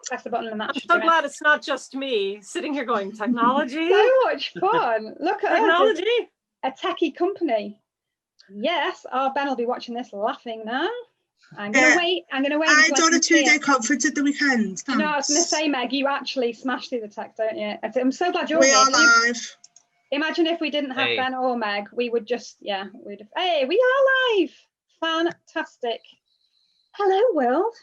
press the button and that I'm so glad it's not just me sitting here going, technology. So much fun. Look at technology. Us, a techie company. Yes, our Ben will be watching this laughing now. I'm going to wait. I done a 2-day conference at the weekend. Thanks. You know, I was going to say, Meg, you actually smashed through the tech, don't you? I'm so glad you're here. We are live. Imagine if we didn't have Ben or Meg, we would just, hey, we are live. Fantastic. Hello, world.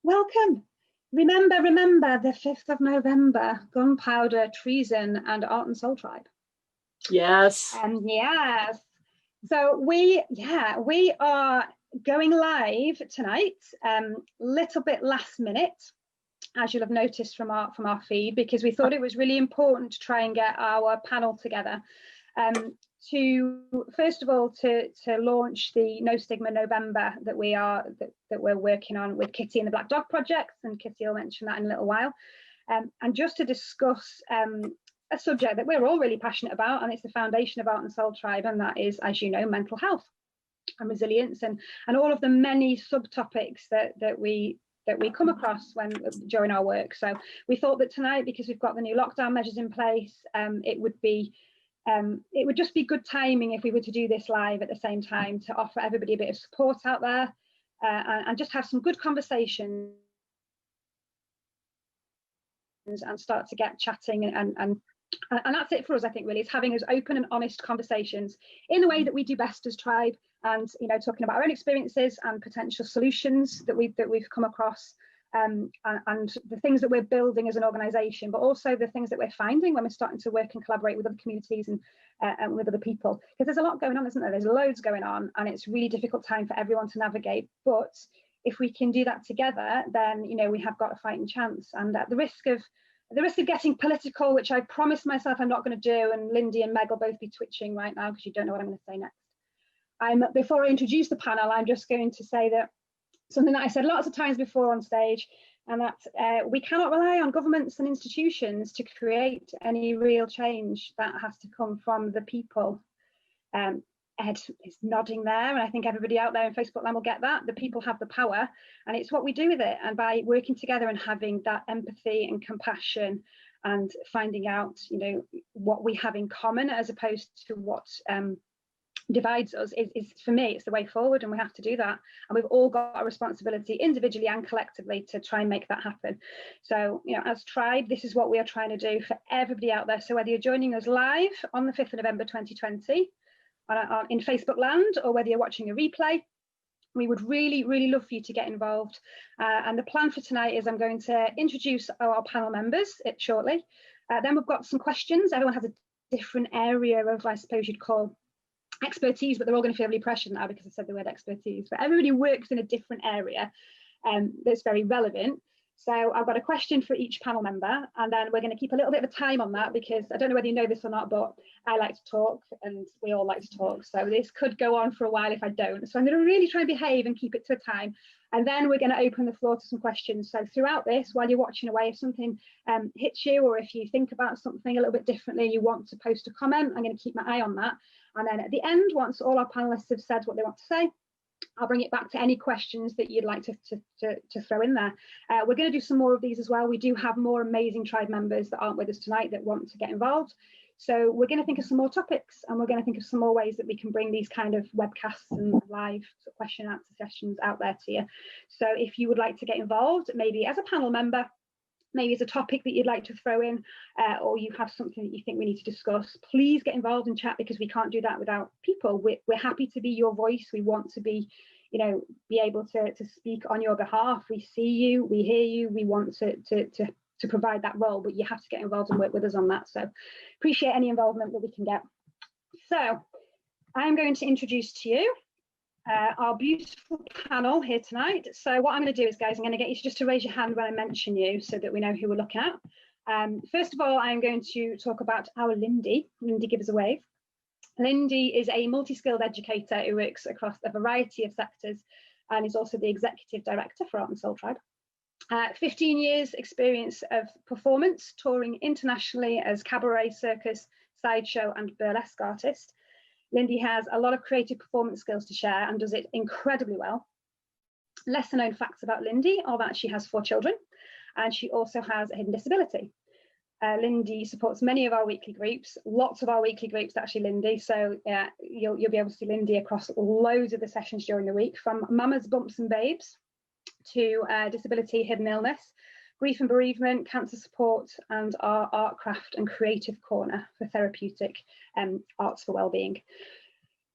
Welcome. Remember the 5th of November, gunpowder, treason, and Art&Soul tribe. Yes. Yes. So we are going live tonight, little bit last minute, as you'll have noticed from our feed, because we thought it was really important to try and get our panel together. To first of all to launch the No Stigma November that we're working on with Kitty and the Black Dog Project, and Kitty will mention that in a little while, and just to discuss a subject that we're all really passionate about, and it's the foundation of Art&Soul Tribe, and that is, as you know, mental health and resilience, and all of the many subtopics that we come across during our work. So we thought that tonight, because we've got the new lockdown measures in place, it would just be good timing if we were to do this live at the same time, to offer everybody a bit of support out there, and just have some good conversations and start to get chatting, and that's it for us, I think, really. It's having us open and honest conversations in the way that we do best as Tribe, and talking about our own experiences and potential solutions that we've come across, and the things that we're building as an organisation, but also the things that we're finding when we're starting to work and collaborate with other communities and with other people, because there's a lot going on, isn't there? There's loads going on, and it's a really difficult time for everyone to navigate, but if we can do that together, then we have got a fighting chance. And at the risk of getting political, which I promised myself I'm not going to do, and Lindy and Meg will both be twitching right now because you don't know what I'm going to say next. Before I introduce the panel, I'm just going to say that something that I said lots of times before on stage, and that we cannot rely on governments and institutions to create any real change. That has to come from the people. Ed is nodding there, and I think everybody out there in Facebook land will get that. The people have the power, and it's what we do with it. And by working together and having that empathy and compassion, and finding out, what we have in common as opposed to what divides us, is for me, it's the way forward, and we have to do that. And we've all got a responsibility, individually and collectively, to try and make that happen. So, as Tribe, this is what we are trying to do for everybody out there. So whether you're joining us live on the 5th of November 2020, in Facebook land, or whether you're watching a replay, we would really, really love for you to get involved. And the plan for tonight is I'm going to introduce our panel members shortly. Then we've got some questions. Everyone has a different area of, I suppose you'd call, expertise, but they're all going to feel really pressured now because I said the word expertise. But everybody works in a different area that's very relevant. So I've got a question for each panel member, and then we're going to keep a little bit of a time on that, because I don't know whether you know this or not, but I like to talk, and we all like to talk. So this could go on for a while if I don't. So I'm going to really try and behave and keep it to a time. And then we're going to open the floor to some questions. So throughout this, while you're watching away, if something hits you, or if you think about something a little bit differently and you want to post a comment, I'm going to keep my eye on that. And then at the end, once all our panelists have said what they want to say, I'll bring it back to any questions that you'd like to throw in there. We're going to do some more of these as well. We do have more amazing Tribe members that aren't with us tonight that want to get involved. So we're going to think of some more topics, and we're going to think of some more ways that we can bring these kind of webcasts and live question and answer sessions out there to you. So if you would like to get involved, maybe as a panel member, maybe it's a topic that you'd like to throw in, or you have something that you think we need to discuss, please get involved and chat, because we can't do that without people. We're happy to be your voice. We want to be, be able to speak on your behalf. We see you, we hear you, we want to provide that role, but you have to get involved and work with us on that. So appreciate any involvement that we can get. So I'm going to introduce to you our beautiful panel here tonight. So what I'm going to do is, guys, I'm going to get you just to raise your hand when I mention you, so that we know who we're looking at. First of all, I'm going to talk about our Lindy. Lindy, give us a wave. Lindy is a multi-skilled educator who works across a variety of sectors, and is also the executive director for Art&Soul Tribe. 15 years experience of performance, touring internationally as cabaret, circus, sideshow and burlesque artist. Lindy has a lot of creative performance skills to share and does it incredibly well. Lesser known facts about Lindy are that she has 4 children, and she also has a hidden disability. Lindy supports many of our weekly groups, lots of our weekly groups actually, Lindy. So you'll be able to see Lindy across loads of the sessions during the week, from Mama's Bumps and Babes to disability, hidden illness, grief and bereavement, cancer support, and our art, craft and creative corner for therapeutic arts for wellbeing.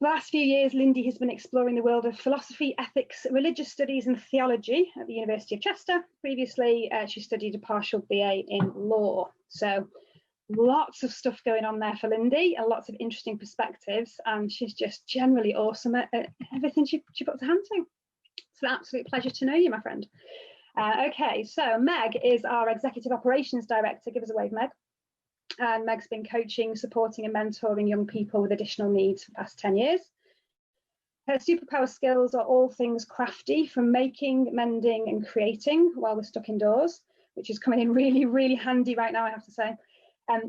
The last few years, Lindy has been exploring the world of philosophy, ethics, religious studies and theology at the University of Chester. Previously, she studied a partial BA in law. So lots of stuff going on there for Lindy and lots of interesting perspectives. And she's just generally awesome at everything she puts her hand to. It's an absolute pleasure to know you, my friend. Okay, so Meg is our Executive Operations Director. Give us a wave, Meg. And Meg's been coaching, supporting and mentoring young people with additional needs for the past 10 years. Her superpower skills are all things crafty, from making, mending and creating while we're stuck indoors, which is coming in really, really handy right now, I have to say.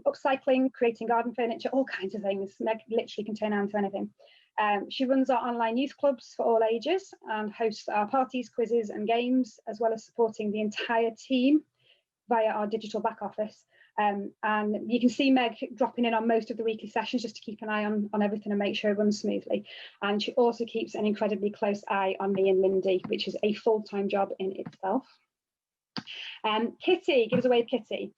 Upcycling, creating garden furniture, all kinds of things. Meg literally can turn on to anything. She runs our online youth clubs for all ages and hosts our parties, quizzes and games, as well as supporting the entire team via our digital back office. And you can see Meg dropping in on most of the weekly sessions just to keep an eye on everything and make sure it runs smoothly. And she also keeps an incredibly close eye on me and Lindy, which is a full-time job in itself. Kitty, give us a wave, Kitty.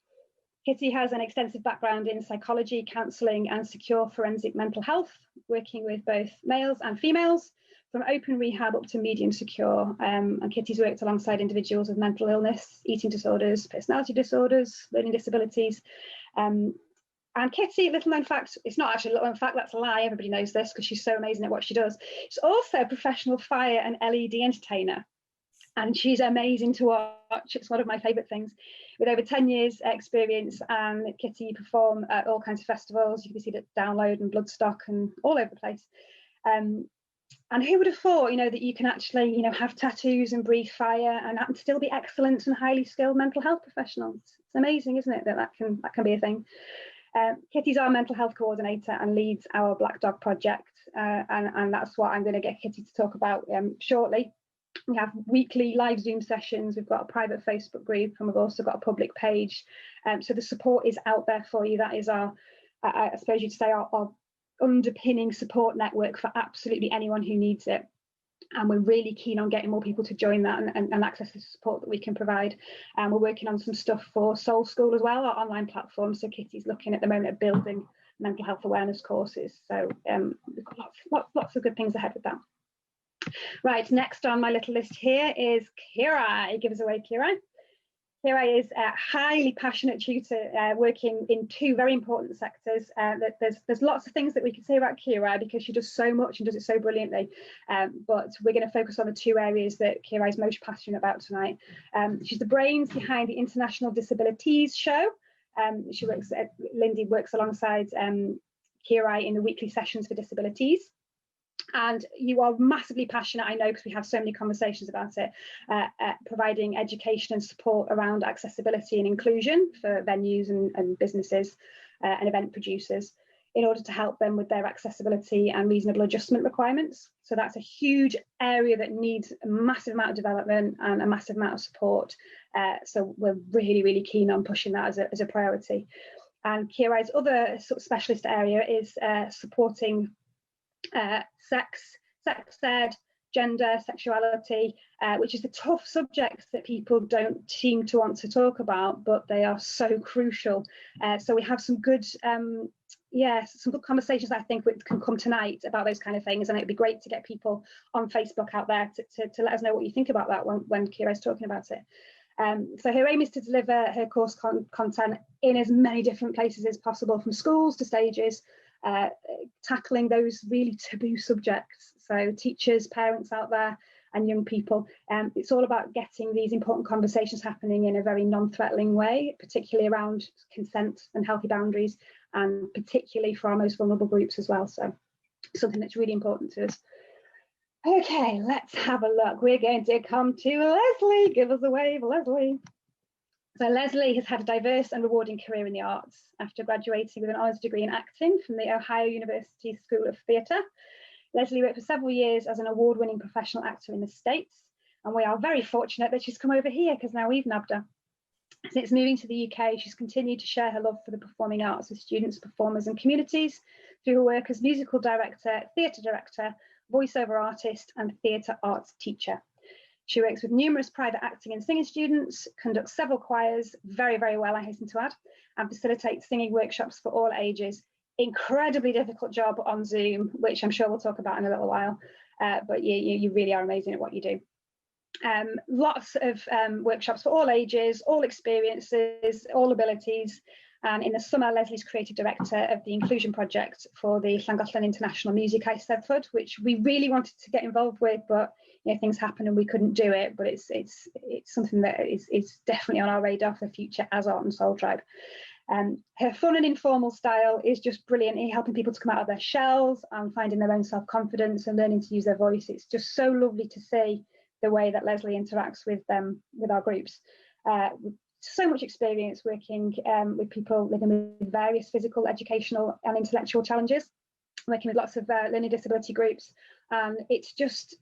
Kitty has an extensive background in psychology, counselling and secure forensic mental health, working with both males and females, from open rehab up to medium secure. And Kitty's worked alongside individuals with mental illness, eating disorders, personality disorders, learning disabilities. And Kitty, little known fact, it's not actually a little known fact, that's a lie, everybody knows this because she's so amazing at what she does. She's also a professional fire and LED entertainer. And she's amazing to watch. It's one of my favourite things. With over 10 years experience, and Kitty perform at all kinds of festivals. You can see that Download and Bloodstock and all over the place. And who would have thought, that you can actually, have tattoos and breathe fire and still be excellent and highly skilled mental health professionals. It's amazing, isn't it, that can be a thing. Kitty's our mental health coordinator and leads our Black Dog project. And that's what I'm going to get Kitty to talk about shortly. We have weekly live Zoom sessions. We've got a private Facebook group, and we've also got a public page. So the support is out there for you. That is our, I suppose you'd say, our underpinning support network for absolutely anyone who needs it. And we're really keen on getting more people to join that and access the support that we can provide. And we're working on some stuff for Soul School as well, our online platform. So Kitty's looking at the moment at building mental health awareness courses. So we've got lots of good things ahead with that. Right, next on my little list here is Kirai. Give us a wave, Kirai. Kirai is a highly passionate tutor working in two very important sectors. There's lots of things that we could say about Kirai because she does so much and does it so brilliantly. But we're going to focus on the two areas that Kirai is most passionate about tonight. She's the brains behind the International Disabilities Show. Lindy works alongside Kirai in the weekly sessions for disabilities. And you are massively passionate, I know, because we have so many conversations about it, providing education and support around accessibility and inclusion for venues and businesses and event producers in order to help them with their accessibility and reasonable adjustment requirements. So that's a huge area that needs a massive amount of development and a massive amount of support. So we're really, really keen on pushing that as a priority. And Kirai's other sort of specialist area is supporting sex ed, gender, sexuality, which is the tough subjects that people don't seem to want to talk about, but they are so crucial. So we have some good, some good conversations I think can come tonight about those kind of things, and it'd be great to get people on Facebook out there to let us know what you think about that when Kirai's talking about it. So her aim is to deliver her course content in as many different places as possible, from schools to stages, tackling those really taboo subjects. So teachers, parents out there and young people, it's all about getting these important conversations happening in a very non-threatening way, particularly around consent and healthy boundaries, and particularly for our most vulnerable groups as well. So something that's really important to us. Okay, let's have a look. We're going to come to Leslie. Give us a wave, Leslie. So Leslie has had a diverse and rewarding career in the arts. After graduating with an honours degree in acting from the Ohio University School of Theatre, Leslie worked for several years as an award-winning professional actor in the States, and we are very fortunate that she's come over here because now we've nabbed her. Since moving to the UK, she's continued to share her love for the performing arts with students, performers and communities through her work as musical director, theatre director, voiceover artist and theatre arts teacher. She works with numerous private acting and singing students, conducts several choirs, very, very well, I hasten to add, and facilitates singing workshops for all ages. Incredibly difficult job on Zoom, which I'm sure we'll talk about in a little while, but you really are amazing at what you do. Lots of workshops for all ages, all experiences, all abilities. And in the summer, Leslie's creative director of the Inclusion Project for the Llangollen International Music Eisteddfod, which we really wanted to get involved with, but things happened and we couldn't do it. But it's something that is definitely on our radar for the future as Art&Soul Tribe. Her fun and informal style is just brilliant in helping people to come out of their shells and finding their own self-confidence and learning to use their voice. It's just so lovely to see the way that Leslie interacts with our groups. So much experience working with people living with various physical, educational and intellectual challenges, working with lots of learning disability groups. And it's just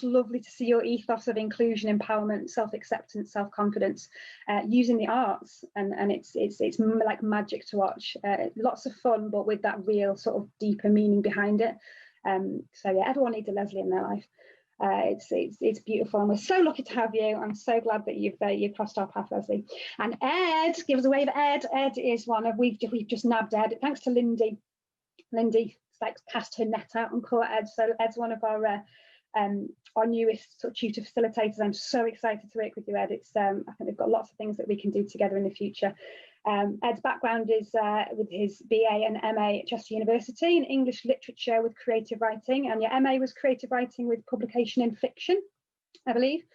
lovely to see your ethos of inclusion, empowerment, self-acceptance, self-confidence, using the arts, and it's like magic to watch. Lots of fun, but with that real sort of deeper meaning behind it. So yeah, everyone needs a Leslie in their life. It's beautiful, and we're so lucky to have you. I'm so glad that you've crossed our path, Leslie. And Ed, give us a wave. Ed is one of we've just nabbed Ed thanks to Lindy. Lindy like cast her net out and caught Ed. So Ed's one of our newest sort of tutor facilitators. I'm so excited to work with you, Ed. It's I think we've got lots of things that we can do together in the future. Ed's background is with his BA and MA at Chester University in English literature with creative writing, and your MA was creative writing with publication in fiction, I believe.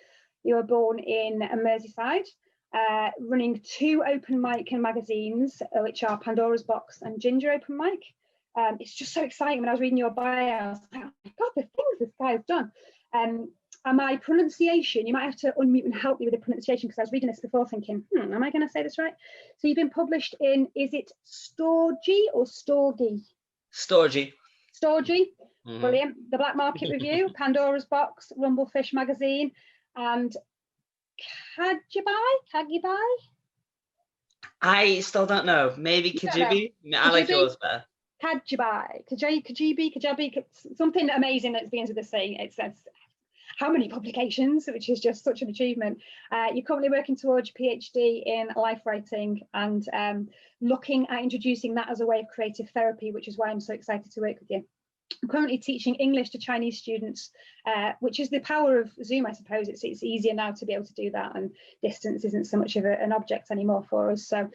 You were born in Merseyside, running 2 open mic and magazines, which are Pandora's Box and Ginger Open Mic. It's just so exciting. When I was reading your bio, I was like, oh my God, the things this guy has done. And my pronunciation, you might have to unmute and help me with the pronunciation, because I was reading this before thinking, am I going to say this right? So you've been published in, is it Storgy or Storgy? Storgy. Storgy, brilliant. The Black Market Review, Pandora's Box, Rumblefish Magazine, and Cagibai? I still don't know. Maybe Kajibi? I like yours better. Kajabi, something amazing that begins with the C. It says how many publications, which is just such an achievement. You're currently working towards your PhD in life writing and looking at introducing that as a way of creative therapy, which is why I'm so excited to work with you. I'm currently teaching English to Chinese students, which is the power of Zoom, I suppose. It's easier now to be able to do that, and distance isn't so much of an object anymore for us. So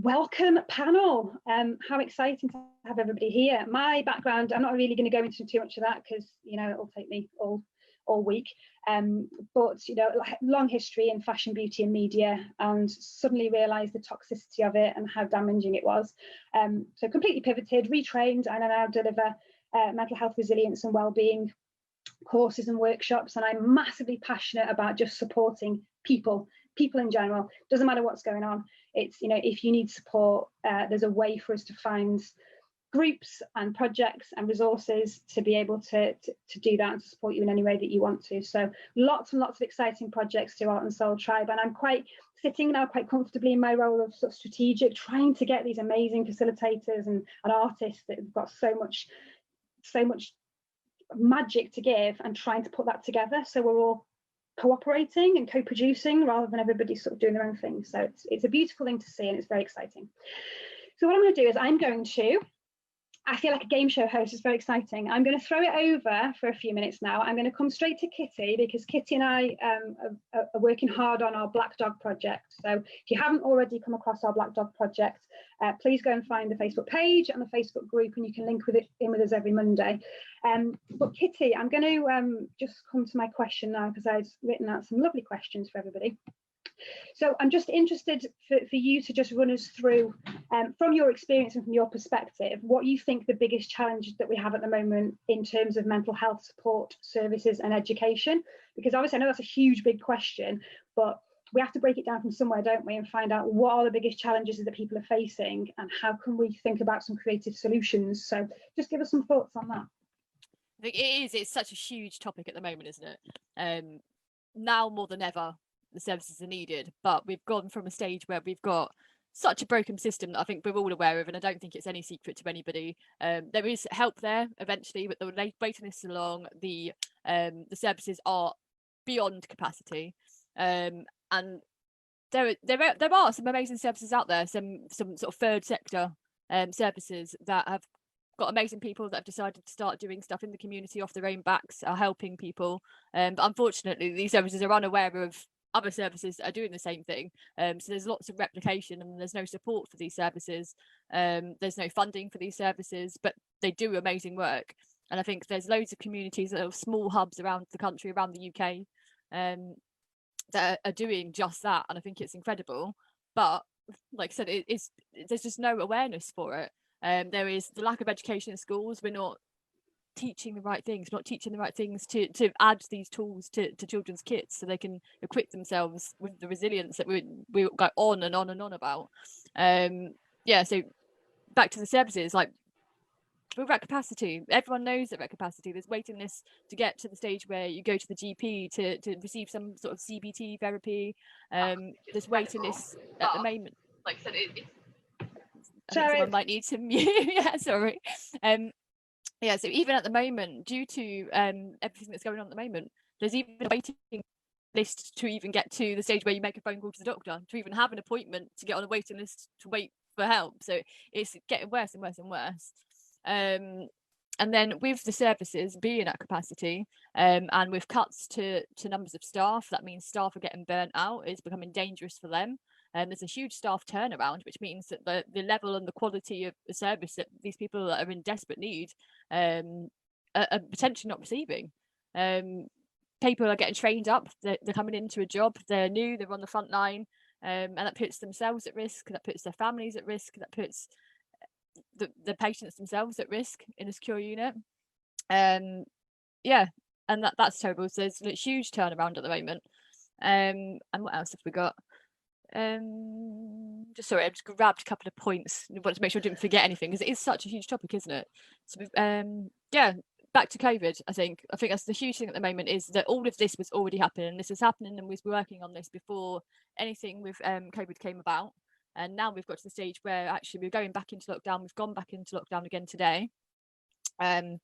welcome panel. How exciting to have everybody here. My background, I'm not really going to go into too much of that because it'll take me all week, but long history in fashion, beauty and media, and suddenly realized the toxicity of it and how damaging it was. So completely pivoted, retrained, and I now deliver mental health resilience and well-being courses and workshops, and I'm massively passionate about just supporting people in general. Doesn't matter what's going on. It's if you need support, there's a way for us to find groups and projects and resources to be able to do that and to support you in any way that you want to. So lots and lots of exciting projects to Art&Soul Tribe, and I'm sitting now quite comfortably in my role of sort of strategic, trying to get these amazing facilitators and artists that have got so much magic to give, and trying to put that together so we're all cooperating and co-producing rather than everybody sort of doing their own thing. So it's a beautiful thing to see, and it's very exciting. So what I'm going to do is I feel like a game show host. Is very exciting. I'm going to throw it over for a few minutes now. I'm going to come straight to Kitty, because Kitty and I are working hard on our Black Dog project. So if you haven't already come across our Black Dog project, please go and find the Facebook page and the Facebook group, and you can link in with us every Monday. But Kitty, I'm going to just come to my question now, because I've written out some lovely questions for everybody. So I'm just interested for you to just run us through, from your experience and from your perspective, what you think the biggest challenges that we have at the moment in terms of mental health support services and education, because obviously I know that's a huge big question, but we have to break it down from somewhere, don't we, and find out what are the biggest challenges that people are facing and how can we think about some creative solutions. So just give us some thoughts on that. I think it's such a huge topic at the moment, isn't it? Now more than ever, the services are needed, but we've gone from a stage where we've got such a broken system that I think we're all aware of, and I don't think it's any secret to anybody. There is help there eventually, but the waiting lists are long, the services are beyond capacity, and there are some amazing services out there, some sort of third sector services that have got amazing people that have decided to start doing stuff in the community off their own backs, are helping people, but unfortunately these services are unaware of other services that are doing the same thing, so there's lots of replication and there's no support for these services, there's no funding for these services, but they do amazing work. And I think there's loads of communities, little small hubs around the country, around the UK, that are doing just that, and I think it's incredible. But like I said, there's just no awareness for it. There is the lack of education in schools. We're not teaching the right things, to add these tools to children's kits so they can equip themselves with the resilience that we go on and on and on about. So back to the services, like, we're at capacity. Everyone knows that we're at capacity. There's waiting lists to get to the stage where you go to the GP to receive some sort of CBT therapy. There's waiting lists at the moment. Like I said, I think someone might need to mute. Yeah, sorry. So even at the moment, due to everything that's going on at the moment, there's even a waiting list to even get to the stage where you make a phone call to the doctor, to even have an appointment, to get on a waiting list to wait for help. So it's getting worse and worse and worse. And then with the services being at capacity, and with cuts to numbers of staff, that means staff are getting burnt out. It's becoming dangerous for them. And there's a huge staff turnaround, which means that the level and the quality of the service that these people that are in desperate need are potentially not receiving. People are getting trained up, they're coming into a job, they're new, they're on the front line, and that puts themselves at risk, that puts their families at risk, that puts the patients themselves at risk in a secure unit. And that's terrible. So there's a huge turnaround at the moment. And what else have we got? Just sorry, I just grabbed a couple of points. I wanted to make sure I didn't forget anything, because it is such a huge topic, isn't it? So back to COVID. I think that's the huge thing at the moment, is that all of this was already happening. This is happening, and we were working on this before anything with COVID came about. And now we've got to the stage where actually we're going back into lockdown. We've gone back into lockdown again today. And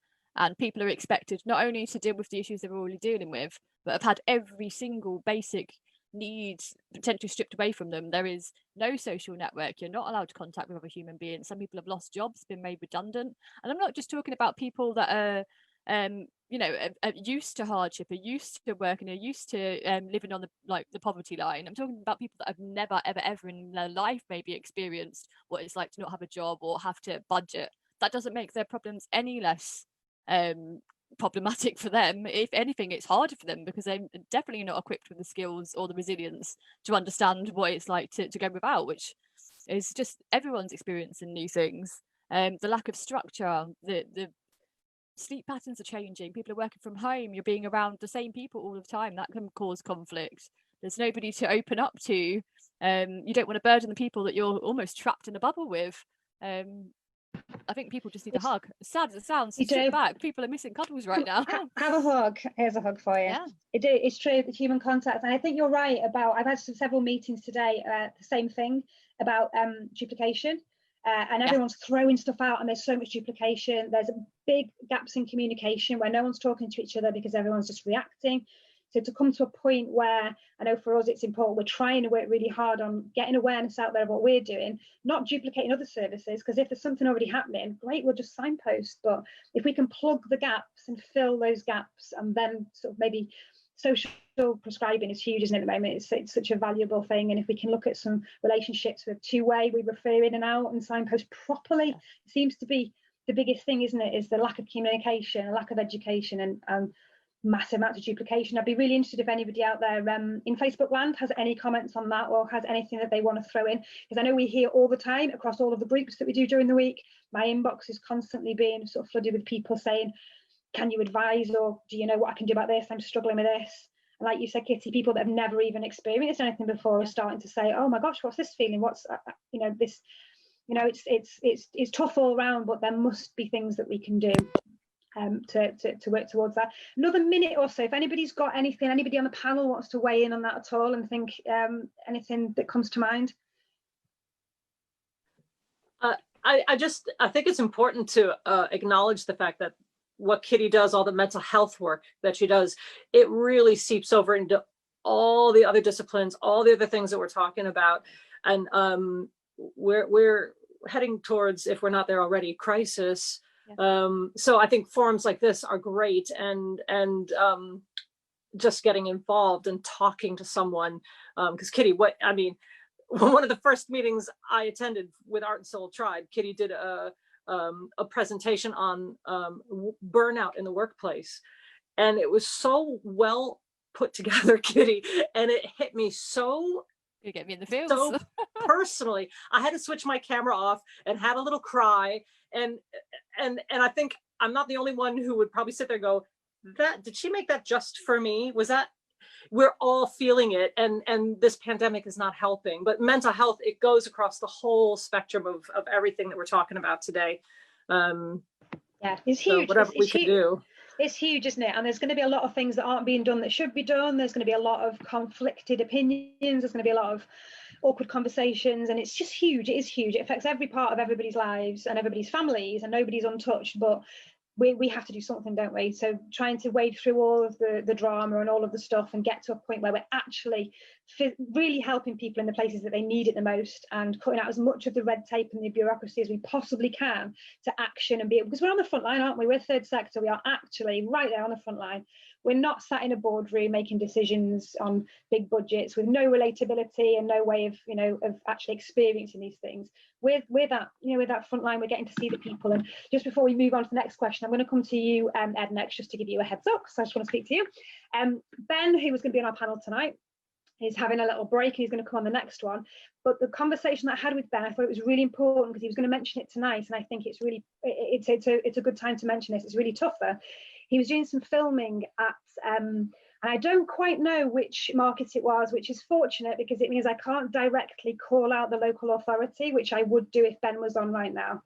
people are expected not only to deal with the issues they're already dealing with, but have had every single basic need potentially stripped away from them. There is no social network. You're not allowed to contact with other human beings. Some people have lost jobs, been made redundant. And I'm not just talking about people that are are used to hardship, are used to working, are used to living on the poverty line. I'm talking about people that have never ever in their life maybe experienced what it's like to not have a job or have to budget. That doesn't make their problems any less problematic for them. If anything, it's harder for them, because they're definitely not equipped with the skills or the resilience to understand what it's like to go without, which is just everyone's experiencing new things. The lack of structure, the sleep patterns are changing, people are working from home, you're being around the same people all the time, that can cause conflict. There's nobody to open up to. You don't want to burden the people that you're almost trapped in a bubble with. I think people just need a hug. As sad as it sounds, sit back. People are missing cuddles right now. Have a hug. Here's a hug for you. Yeah. It's true, the human contact. And I think you're right about, I've had several meetings today, the same thing about duplication. And everyone's throwing stuff out, and there's so much duplication. There's big gaps in communication where no one's talking to each other because everyone's just reacting. So to come to a point where, I know for us it's important, we're trying to work really hard on getting awareness out there of what we're doing, not duplicating other services, because if there's something already happening, great, we'll just signpost. But if we can plug the gaps and fill those gaps, and then sort of maybe social prescribing is huge, isn't it, at the moment? It's such a valuable thing. And if we can look at some relationships with two-way, we refer in and out and signpost properly, it seems to be the biggest thing, isn't it, is the lack of communication, a lack of education, and massive amounts of duplication. I'd be really interested if anybody out there in Facebook land has any comments on that, or has anything that they want to throw in, because I know we hear all the time across all of the groups that we do during the week. My inbox is constantly being sort of flooded with people saying, can you advise, or do you know what I can do about this? I'm struggling with this. And like you said, Kitty, people that have never even experienced anything before are starting to say, oh my gosh, what's this feeling? What's this, it's tough all around, but there must be things that we can do. to work towards that. Another minute or so, if anybody's got anything, anybody on the panel wants to weigh in on that at all and think anything that comes to mind. I think it's important to acknowledge the fact that what Kitty does, all the mental health work that she does, it really seeps over into all the other disciplines, all the other things that we're talking about. And we're heading towards, if we're not there already, crisis. Yeah. So I think forums like this are great, and just getting involved and talking to someone. Because Kitty, one of the first meetings I attended with Art&Soul Tribe, Kitty did a presentation on burnout in the workplace, and it was so well put together, Kitty, and it hit me so. You get me in the feels. So personally, I had to switch my camera off and had a little cry, and I think I'm not the only one who would probably sit there and go, "That did she make that just for me? Was that?" We're all feeling it, and this pandemic is not helping. But mental health, it goes across the whole spectrum of everything that we're talking about today. Yeah, it's huge. So whatever we can do. It's huge, isn't it? And there's going to be a lot of things that aren't being done that should be done. There's going to be a lot of conflicted opinions. There's going to be a lot of awkward conversations, and it's just huge. It is huge. It affects every part of everybody's lives and everybody's families, and nobody's untouched. But we have to do something, don't we? So trying to wade through all of the drama and all of the stuff and get to a point where we're actually really helping people in the places that they need it the most, and cutting out as much of the red tape and the bureaucracy as we possibly can to action and be able, because we're on the front line, aren't we? We're third sector. We are actually right there on the front line. We're not sat in a boardroom making decisions on big budgets with no relatability and no way of, of actually experiencing these things. With that front line, we're getting to see the people. And just before we move on to the next question, I'm going to come to you, Ed, next, just to give you a heads up. So I just want to speak to you. Ben, who was going to be on our panel tonight, is having a little break. He's going to come on the next one. But the conversation that I had with Ben, I thought it was really important because he was going to mention it tonight, and I think it's really it's a good time to mention this. It's really tough there. He was doing some filming at and I don't quite know which market it was, which is fortunate because it means I can't directly call out the local authority, which I would do if Ben was on right now.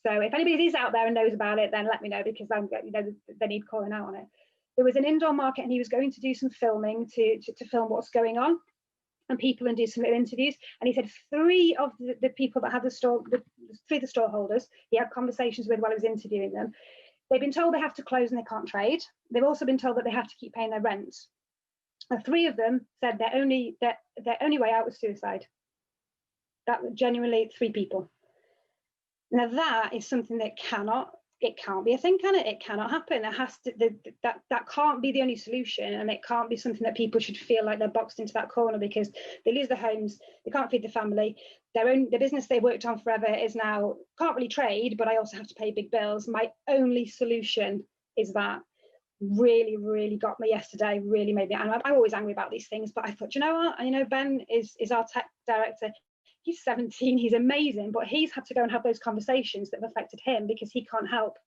So if anybody is out there and knows about it, then let me know, because they need calling out on it. There was an indoor market, and he was going to do some filming to film what's going on and people, and do some little interviews. And he said 3 of the people that had the store, 3 of the store holders, he had conversations with while he was interviewing them. They've been told they have to close and they can't trade. They've also been told that they have to keep paying their rent. And 3 of them said their only way out was suicide. That was genuinely 3 people. Now that is something that it can't be a thing, can it? It cannot happen. There has to, that can't be the only solution, and it can't be something that people should feel like they're boxed into that corner because they lose their homes, they can't feed the family, the business they worked on forever is now can't really trade, but I also have to pay big bills. My only solution is that. Really, really got me yesterday. Really made me. And I'm always angry about these things, but I thought, you know what? And Ben is our tech director. He's 17, he's amazing, but he's had to go and have those conversations that have affected him because he can't help.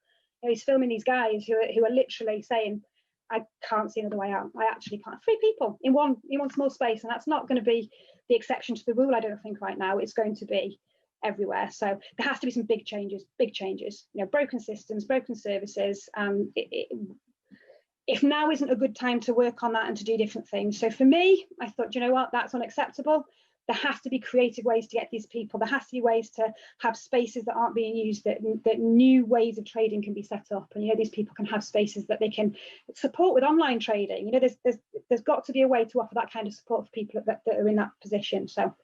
He's filming these guys who are literally saying, I can't see another way out. I actually can't. 3 people in one small space, and that's not going to be the exception to the rule, I don't think, right now. It's going to be everywhere. So there has to be some big changes. Broken systems, broken services. If now isn't a good time to work on that and to do different things. So for me, I thought, you know what, that's unacceptable. There has to be creative ways to get these people. There has to be ways to have spaces that aren't being used, that new ways of trading can be set up. And, these people can have spaces that they can support with online trading. There's got to be a way to offer that kind of support for people that are in that position. So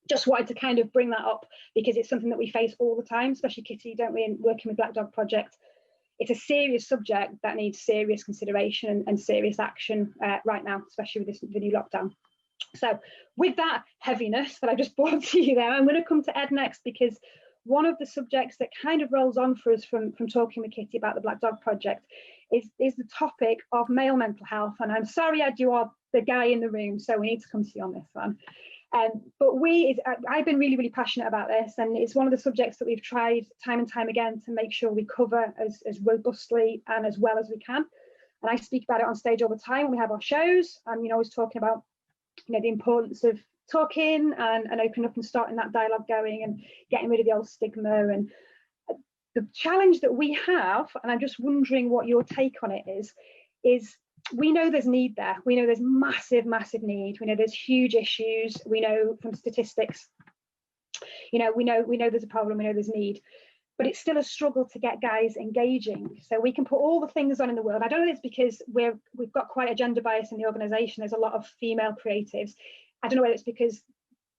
just wanted to kind of bring that up because it's something that we face all the time, especially Kitty, don't we, in working with Black Dog Project. It's a serious subject that needs serious consideration and serious action right now, especially with the new lockdown. So with that heaviness that I just brought to you there, I'm going to come to Ed next, because one of the subjects that kind of rolls on for us from talking with Kitty about the Black Dog Project is the topic of male mental health. And I'm sorry, Ed, you are the guy in the room, so we need to come to you on this one. But I've been really, really passionate about this, and it's one of the subjects that we've tried time and time again to make sure we cover as robustly and as well as we can. And I speak about it on stage all the time when we have our shows. I'm always talking about the importance of talking and opening up and starting that dialogue going and getting rid of the old stigma. And the challenge that we have, and I'm just wondering what your take on it is we know there's need there. We know there's massive need. We know there's huge issues. We know from statistics, we know there's a problem. We know there's need, but it's still a struggle to get guys engaging. So we can put all the things on in the world. I don't know if it's because we've got quite a gender bias in the organisation. There's a lot of female creatives. I don't know whether it's because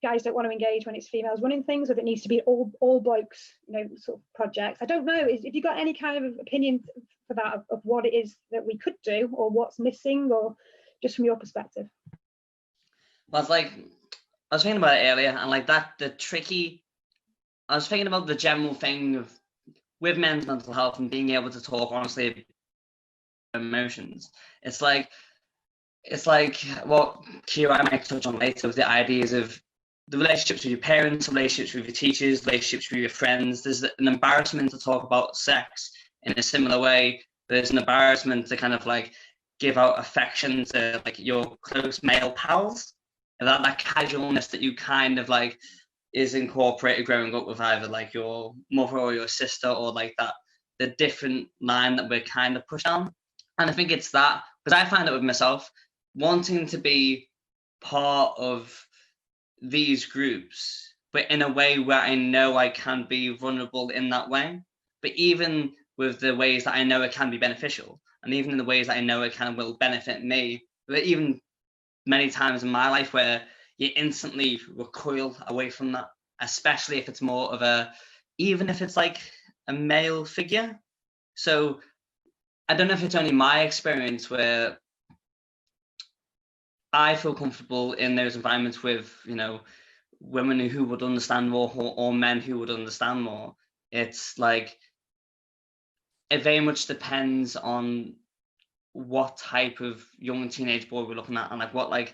guys don't want to engage when it's females running things, or that it needs to be all blokes, sort of projects. I don't know. If you got any kind of opinion for that of what it is that we could do, or what's missing, or just from your perspective? Well, it's like, I was thinking about it earlier, and like that, I was thinking about the general thing of with men's mental health and being able to talk honestly about emotions. It's like what Kira might touch on later, with the ideas of the relationships with your parents, relationships with your teachers, relationships with your friends. There's an embarrassment to talk about sex in a similar way. There's an embarrassment to kind of like give out affection to like your close male pals. And that casualness that you kind of like is incorporated growing up with either like your mother or your sister, or like that, the different line that we're kind of pushed down. And I think it's that, because I find it with myself, wanting to be part of these groups, but in a way where I know I can be vulnerable in that way, but even with the ways that I know it can be beneficial, and even in the ways that I know it will benefit me, but even many times in my life where you instantly recoil away from that, especially if it's more of even if it's like a male figure. So I don't know if it's only my experience where I feel comfortable in those environments with, women who would understand more, or men who would understand more. It's like, it very much depends on what type of young teenage boy we're looking at, and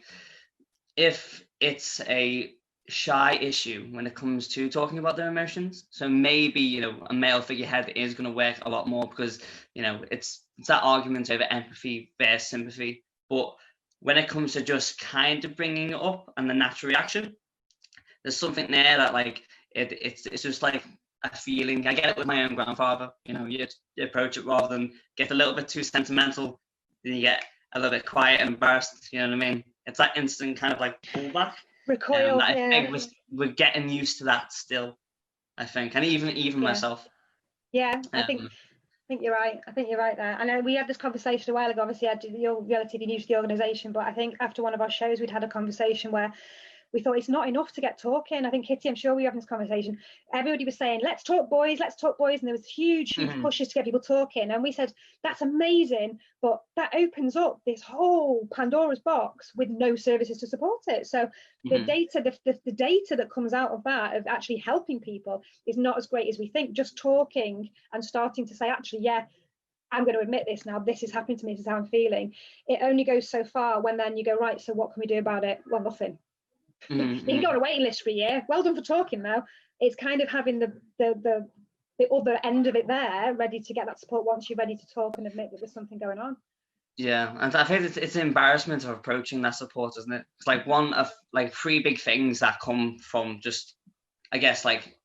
if it's a shy issue when it comes to talking about their emotions. So maybe, a male figurehead is going to work a lot more, because, it's that argument over empathy versus sympathy. But when it comes to just kind of bringing it up and the natural reaction, there's something there that like, it's just like a feeling. I get it with my own grandfather, you approach it rather than get a little bit too sentimental, then you get a little bit quiet and embarrassed, you know what I mean? It's that instant kind of like pullback. Recoil, I yeah. think we're getting used to that still, I think, and even myself. Yeah, I think you're right. I think you're right there. I know we had this conversation a while ago. Obviously, you're relatively new to the organisation, but I think after one of our shows, we'd had a conversation where we thought it's not enough to get talking. I think, Kitty, I'm sure we were having this conversation. Everybody was saying, let's talk boys. And there was huge pushes to get people talking. And we said, that's amazing, but that opens up this whole Pandora's box with no services to support it. So the data, the data that comes out of that, of actually helping people, is not as great as we think. Just talking and starting to say, actually, yeah, I'm going to admit this now, this is happening to me, this is how I'm feeling. It only goes so far when then you go, right, so what can we do about it? Well, nothing. You can go on a waiting list for a year. Well done for talking though. It's kind of having the other end of it there, ready to get that support once you're ready to talk and admit that there's something going on. Yeah, and I think it's an embarrassment of approaching that support, isn't it? It's like one of like three big things that come from just, I guess, like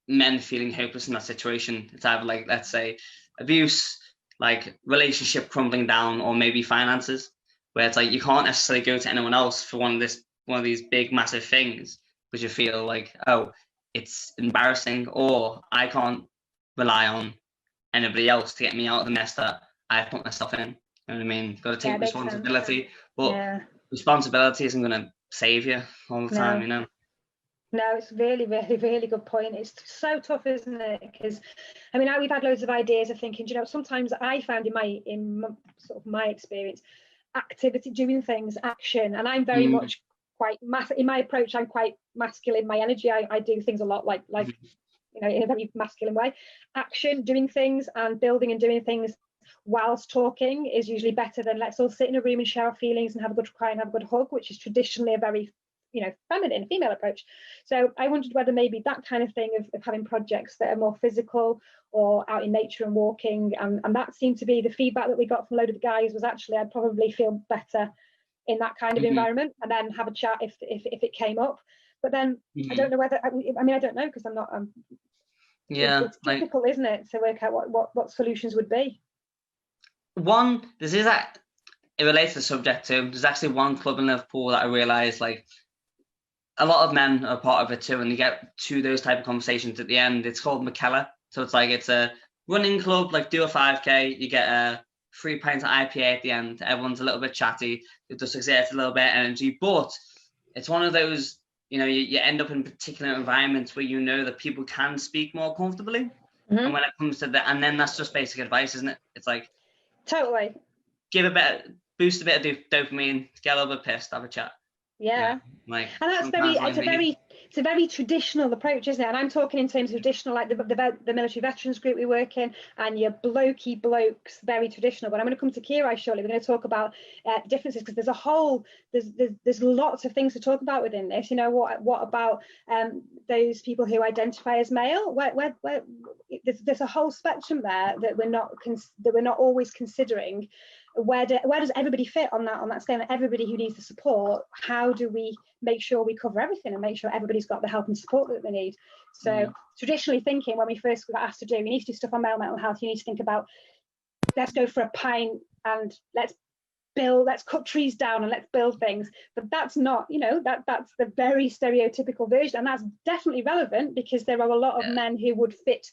men feeling hopeless in that situation. It's either like, let's say, abuse, like relationship crumbling down, or maybe finances, where it's like you can't necessarily go to anyone else for one of these big massive things, because you feel like, oh, it's embarrassing, or I can't rely on anybody else to get me out of the mess that I've put myself in. You know what I mean? Got to take responsibility, but responsibility isn't going to save you all the time, No, it's really, really, really good point. It's so tough, isn't it? Because, I mean, we've had loads of ideas of thinking, sometimes I found in sort of my experience, activity, doing things, action, and I'm very much quite in my approach. I'm quite masculine. My energy, I do things a lot like in a very masculine way. Action, doing things, and building and doing things whilst talking is usually better than let's all sit in a room and share our feelings and have a good cry and have a good hug, which is traditionally a very feminine female approach. So I wondered whether maybe that kind of thing of having projects that are more physical or out in nature and walking, and that seemed to be the feedback that we got from a load of the guys, was actually I'd probably feel better in that kind of environment, and then have a chat if it came up. But then I don't know whether I don't know, because I'm not Yeah, it's difficult, isn't it, to work out what solutions would be. This is that it relates to the subject too. There's actually one club in Liverpool that I realised, like, a lot of men are part of it too, and you get to those type of conversations at the end. It's called McKellar. So it's like, it's a running club, like do a 5K, you get a 3 pints of IPA at the end. Everyone's a little bit chatty. It just exerts a little bit of energy, but it's one of those, you end up in particular environments where you know that people can speak more comfortably. Mm-hmm. And when it comes to that, and then that's just basic advice, isn't it? It's like, totally boost a bit of dopamine, get a little bit pissed, have a chat. Yeah. Like, and that's it's a very traditional approach, isn't it? And I'm talking in terms of traditional, like the military veterans group we work in, and your blokey blokes, very traditional. But I'm going to come to Kira shortly. We're going to talk about differences, because there's lots of things to talk about within this. What about those people who identify as male? Where there's a whole spectrum there that we're not always considering. Where does everybody fit on that scale? Everybody who needs the support, how do we make sure we cover everything and make sure everybody's got the help and support that they need? So traditionally thinking, when we first got asked to do, we need to do stuff on male mental health, you need to think about, let's go for a pint and let's cut trees down and let's build things. But that's not, that's the very stereotypical version, and that's definitely relevant, because there are a lot of men who would fit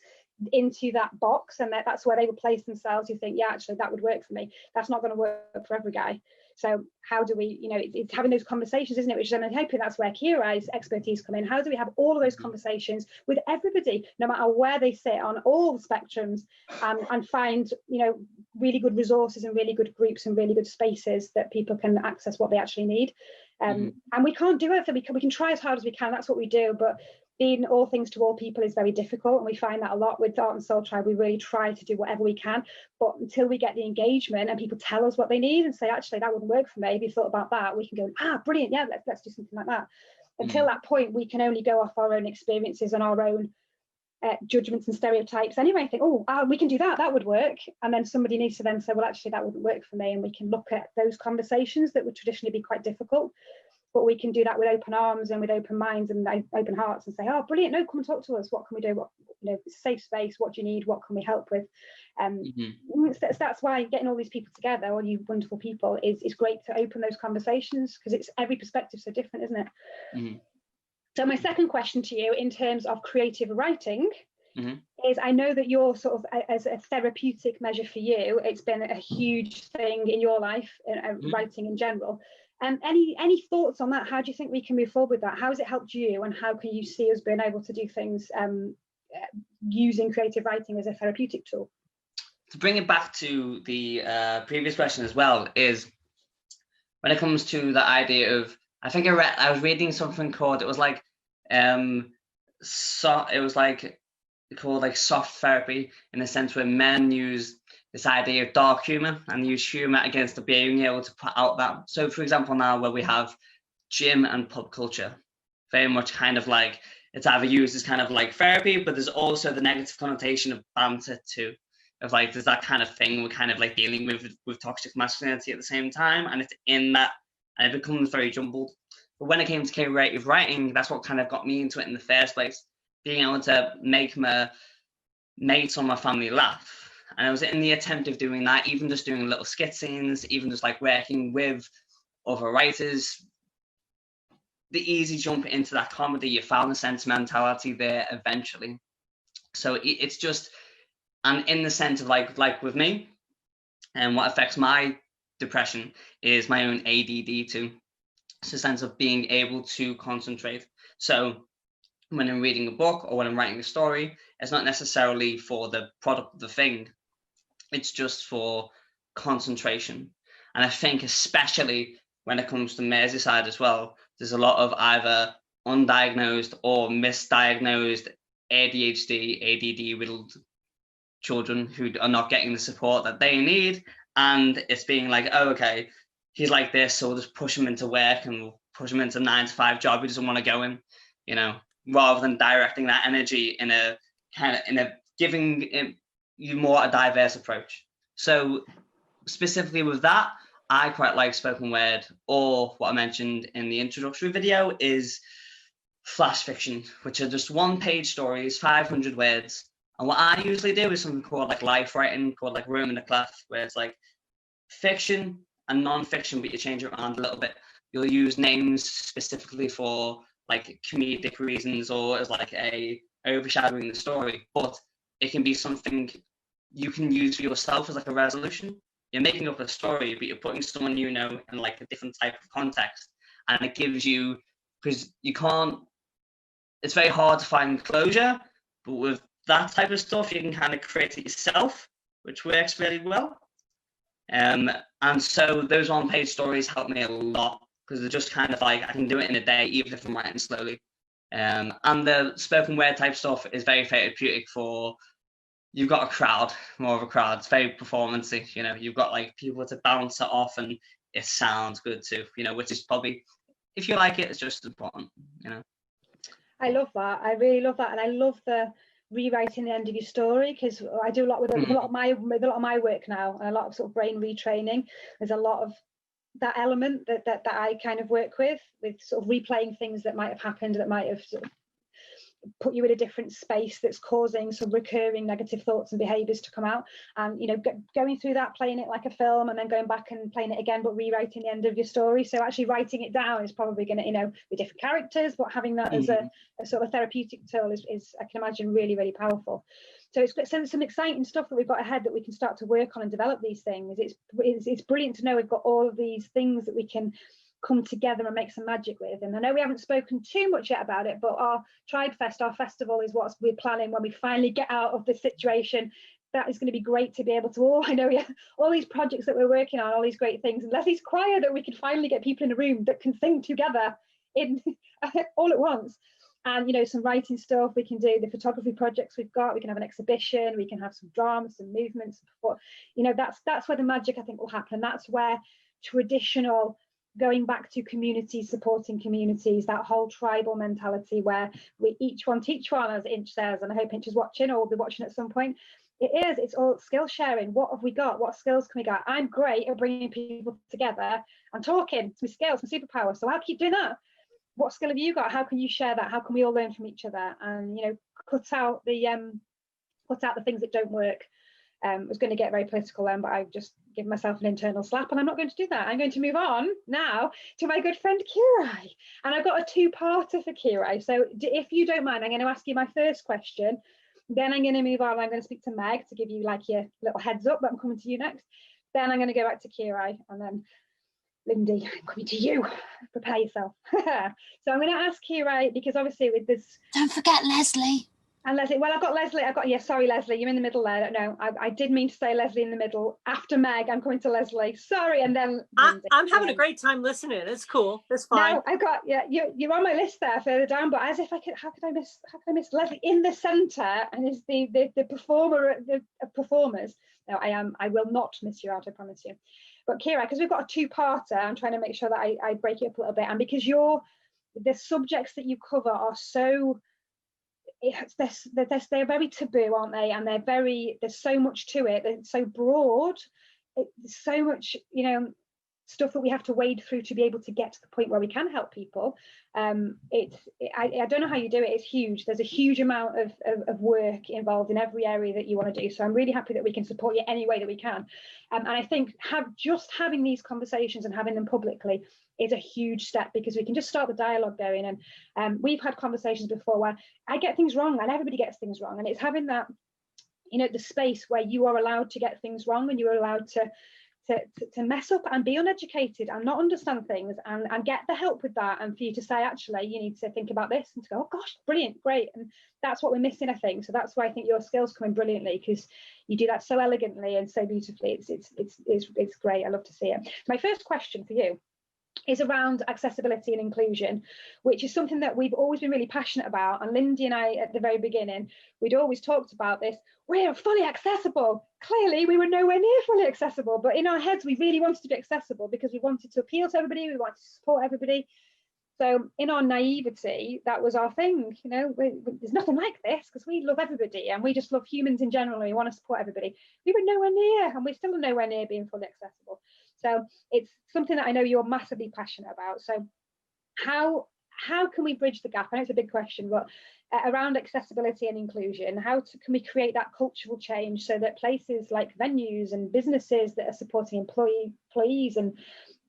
into that box, and that's where they would place themselves. You think, yeah, actually that would work for me. That's not going to work for every guy. So how do we, it's having those conversations, isn't it? Which I'm hoping that's where Kira's expertise come in. How do we have all of those conversations with everybody, no matter where they sit on all the spectrums, and find, really good resources and really good groups and really good spaces that people can access what they actually need. And we can't do it. We can try as hard as we can. That's what we do. But being all things to all people is very difficult, and we find that a lot with Art&Soul Tribe. We really try to do whatever we can, but until we get the engagement and people tell us what they need and say, actually, that wouldn't work for me, have you thought about that? We can go, brilliant, yeah, let's do something like that. Until that point, we can only go off our own experiences and our own judgments and stereotypes anyway. I think, we can do that would work, and then somebody needs to then say, well, actually, that wouldn't work for me, and we can look at those conversations that would traditionally be quite difficult. But we can do that with open arms and with open minds and open hearts, and say, brilliant, no, come and talk to us. What can we do? Safe space. What do you need? What can we help with? That's why getting all these people together, all you wonderful people, is great to open those conversations, because it's every perspective so different, isn't it? So my second question to you, in terms of creative writing, is, I know that you're sort of, as a therapeutic measure for you, it's been a huge thing in your life, writing in general. Any thoughts on that? How do you think we can move forward with that? How has it helped you, and how can you see us being able to do things using creative writing as a therapeutic tool? To bring it back to the previous question as well, is when it comes to the idea of, I think I was reading something called, it was like called like soft therapy, in the sense where men use this idea of dark humor and use humor against the being able to put out that. So for example, now where we have gym and pop culture, very much kind of like, it's either used as kind of like therapy, but there's also the negative connotation of banter too, of like, there's that kind of thing we're kind of like dealing with toxic masculinity at the same time, and it's in that, and it becomes very jumbled. But when it came to creative writing, that's what kind of got me into it in the first place, being able to make my mates or my family laugh. And I was in the attempt of doing that, even just doing little skit scenes, even just like working with other writers, the easy jump into that comedy, you found the sentimentality there eventually. So it's just, and in the sense of like with me, and what affects my depression is my own ADD too. It's a sense of being able to concentrate. So when I'm reading a book or when I'm writing a story, it's not necessarily for the product of the thing. It's just for concentration. And I think especially when it comes to Merseyside as well, there's a lot of either undiagnosed or misdiagnosed ADHD, ADD riddled children who are not getting the support that they need. And it's being like, oh, okay, he's like this, so we'll just push him into work and we'll push him into a 9-to-5 job he doesn't want to go in, rather than directing that energy in a giving you more a diverse approach. So specifically with that, I quite like spoken word, or what I mentioned in the introductory video is flash fiction, which are just 1-page stories, 500 words. And what I usually do is something called like life writing, called like room in the cloth, where it's like fiction and non-fiction, but you change it around a little bit. You'll use names specifically for like comedic reasons or as like a overshadowing the story, but it can be something you can use for yourself as like a resolution. You're making up a story, but you're putting someone you know in like a different type of context, and it gives you, because you can't, it's very hard to find closure, but with that type of stuff you can kind of create it yourself, which works really well. And so those 1-page stories help me a lot, because they're just kind of like, I can do it in a day, even if I'm writing slowly. And the spoken word type stuff is very therapeutic for, you've got a crowd, more of a crowd. It's very performancey, you know, you've got like people to bounce it off, and it sounds good too, you know, which is probably, if you like it, it's just important, you know. I love that. I really love that, and I love the rewriting the end of your story, because I do a lot with a lot of my work now, and a lot of sort of brain retraining. There's a lot of that element that I kind of work with sort of replaying things that might have happened, that might have sort of put you in a different space, that's causing some recurring negative thoughts and behaviors to come out, and you know, going through that, playing it like a film, and then going back and playing it again, but rewriting the end of your story. So actually writing it down is probably going to, you know, with different characters, but having that as a sort of therapeutic tool is I can imagine really, really powerful. So it's some exciting stuff that we've got ahead that we can start to work on and develop these things. It's brilliant to know we've got all of these things that we can come together and make some magic with. And I know we haven't spoken too much yet about it, but our Tribe Fest, our festival, is what we're planning when we finally get out of this situation. That is going to be great to be able to all these projects that we're working on, all these great things. And Leslie's choir, that we can finally get people in a room that can sing together in all at once. And, you know, some writing stuff, we can do the photography projects we've got, we can have an exhibition, we can have some drama, some movements. But, you know, that's where the magic, I think, will happen. That's where traditional, going back to communities, supporting communities, that whole tribal mentality where we each one teach one, as Inch says, and I hope Inch is watching or will be watching at some point. It's all skill sharing. What have we got? What skills can we get? I'm great at bringing people together and talking. It's my skills, my superpower. So I'll keep doing that. What skill have you got? How can you share that? How can we all learn from each other? And, you know, cut out the things that don't work. I was going to get very political then, but I just give myself an internal slap, and I'm not going to do that. I'm going to move on now to my good friend Kirai, and I've got a two-parter for Kirai. So if you don't mind, I'm going to ask you my first question, then I'm going to move on. I'm going to speak to Meg to give you like your little heads up that I'm coming to you next. Then I'm going to go back to Kirai, and then Lindy, I'm coming to you. Prepare yourself. So I'm going to ask Kirai, because obviously with this, don't forget Leslie. And Leslie, well, I've got Leslie. Sorry, Leslie, you're in the middle there. No, I did mean to say Leslie in the middle. After Meg, I'm coming to Leslie. Sorry, and then I'm having a great time listening. It's cool. It's fine. No, I've got, yeah, you're on my list there further down, but as if I could, how could I miss Leslie in the centre, and is the performer, the performers. No, I will not miss you out, I promise you. But Kirai, because we've got a two-parter, I'm trying to make sure that I break it up a little bit, and because the subjects that you cover are so, they're very taboo, aren't they? And there's so much to it. It's so broad. There's so much, you know, stuff that we have to wade through to be able to get to the point where we can help people. I don't know how you do it. It's huge. There's a huge amount of work involved in every area that you want to do. So I'm really happy that we can support you any way that we can. And I think having these conversations and having them publicly is a huge step, because we can just start the dialogue going. And we've had conversations before where I get things wrong, and everybody gets things wrong. And it's having that, you know, the space where you are allowed to get things wrong, and you are allowed to mess up and be uneducated and not understand things, and get the help with that, and for you to say, actually, you need to think about this, and to go, oh gosh, brilliant, great. And that's what we're missing, I think. So that's why I think your skills come in brilliantly, because you do that so elegantly and so beautifully. It's great. I love to see it. My first question for you is around accessibility and inclusion, which is something that we've always been really passionate about. And Lindy and I, at the very beginning, we'd always talked about this. We're fully accessible. Clearly, we were nowhere near fully accessible, but in our heads, we really wanted to be accessible because we wanted to appeal to everybody. We wanted to support everybody. So in our naivety, that was our thing. You know, there's nothing like this, because we love everybody and we just love humans in general, and we want to support everybody. We were nowhere near, and we're still nowhere near being fully accessible. So it's something that I know you're massively passionate about. So how how can we bridge the gap? I know it's a big question, but around accessibility and inclusion, can we create that cultural change so that places like venues and businesses that are supporting employees and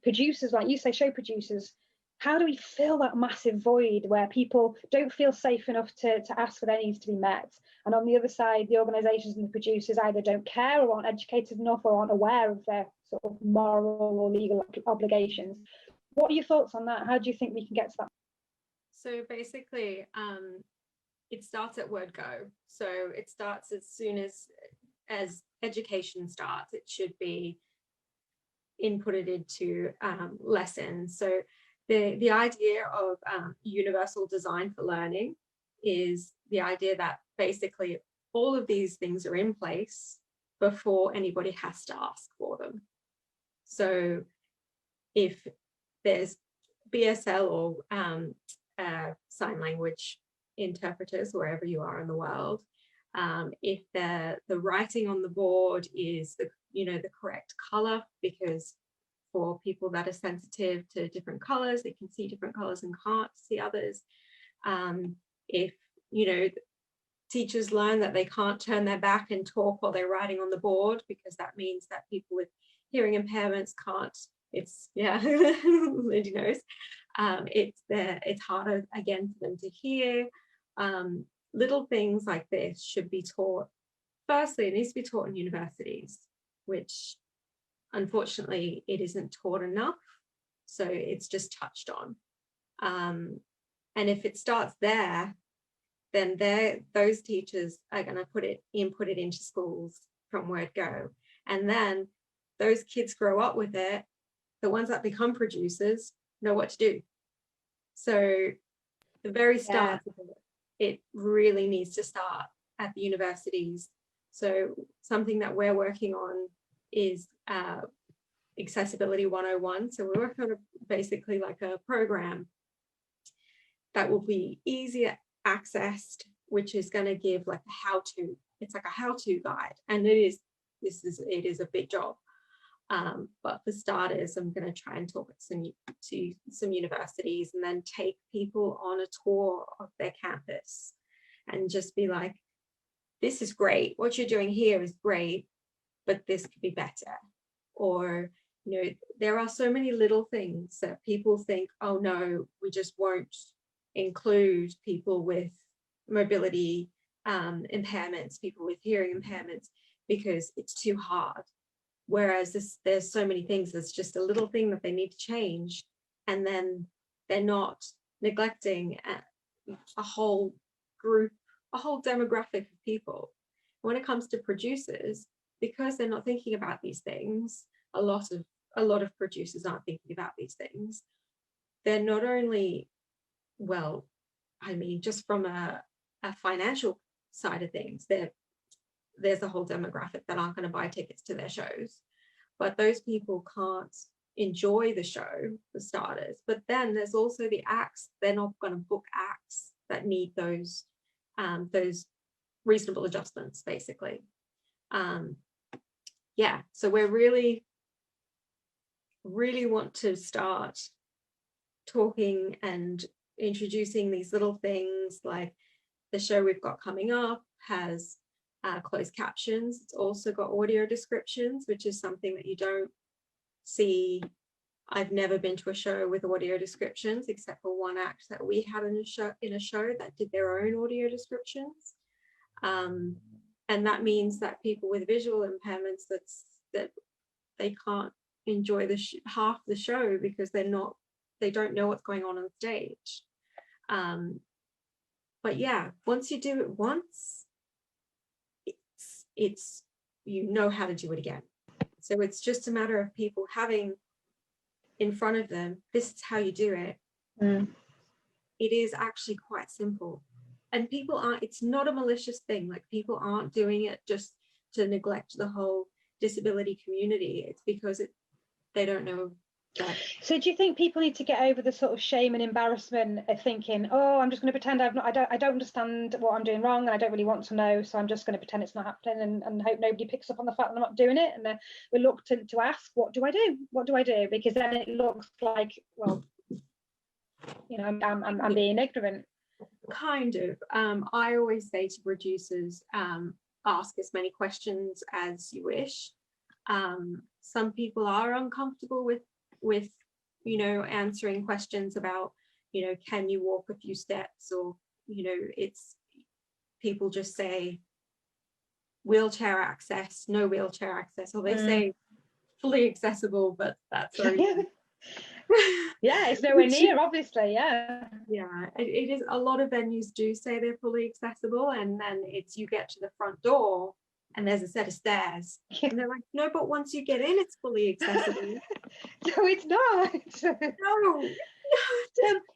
producers, like you say, show producers, how do we fill that massive void where people don't feel safe enough to ask for their needs to be met? And on the other side, the organisations and the producers either don't care or aren't educated enough or aren't aware of their sort of moral or legal obligations. What are your thoughts on that? How do you think we can get to that? So basically, it starts at word go. So it starts as soon as education starts. It should be inputted into lessons. So the idea of universal design for learning is the idea that basically all of these things are in place before anybody has to ask for them. So if there's BSL or sign language interpreters wherever you are in the world, if the writing on the board is the correct color, because for people that are sensitive to different colors, they can see different colors and can't see others. If teachers learn that they can't turn their back and talk while they're writing on the board, because that means that people with hearing impairments can't. It's Lindy knows. It's harder again for them to hear. Little things like this should be taught. Firstly, it needs to be taught in universities, which unfortunately it isn't taught enough. So it's just touched on. And if it starts there, then those teachers are going to input it into schools from word go. And then those kids grow up with it. The ones that become producers know what to do. So the very start of it really needs to start at the universities. So something that we're working on is Accessibility 101. So we're working on basically like a program that will be easier accessed, which is going to give like a how-to. It's like a how-to guide, and it is a big job. But for starters, I'm going to try and talk to some universities and then take people on a tour of their campus and just be like, this is great. What you're doing here is great, but this could be better. Or, there are so many little things that people think, oh no, we just won't include people with mobility impairments, people with hearing impairments, because it's too hard. Whereas there's so many things, there's just a little thing that they need to change, and then they're not neglecting a whole group, a whole demographic of people. When it comes to producers, because they're not thinking about these things, a lot of producers aren't thinking about these things. They're not only, just from a financial side of things, there's a whole demographic that aren't going to buy tickets to their shows, but those people can't enjoy the show for starters. But then there's also the acts. They're not going to book acts that need those reasonable adjustments, basically. So we're really want to start talking and introducing these little things. Like the show we've got coming up has closed captions. It's also got audio descriptions, which is something that you don't see. I've never been to a show with audio descriptions, except for one act that we had in a show that did their own audio descriptions. And that means that people with visual impairments, that they can't enjoy half the show because they don't know what's going on stage. But yeah, once you do it once, it's you know how to do it again. So it's just a matter of people having in front of them, this is how you do it. It is actually quite simple. And people aren't, it's not a malicious thing. Like, people aren't doing it just to neglect the whole disability community. It's because they don't know that. So do you think people need to get over the sort of shame and embarrassment of thinking, oh, I'm just going to pretend I don't understand what I'm doing wrong, and I don't really want to know, so I'm just going to pretend it's not happening and hope nobody picks up on the fact that I'm not doing it, and they're reluctant to ask, what do I do? What do I do? Because then it looks like, well, you know, I'm being ignorant. Kind of. I always say to producers, ask as many questions as you wish. Some people are uncomfortable with you know, answering questions about, you know, can you walk a few steps, or, you know, it's people just say wheelchair access, no wheelchair access, or they say fully accessible, but that's very yeah, it's nowhere near, obviously. Yeah, it is. A lot of venues do say they're fully accessible, and then it's you get to the front door and there's a set of stairs, and they're like, no, but once you get in, it's fully accessible. No, it's not. No.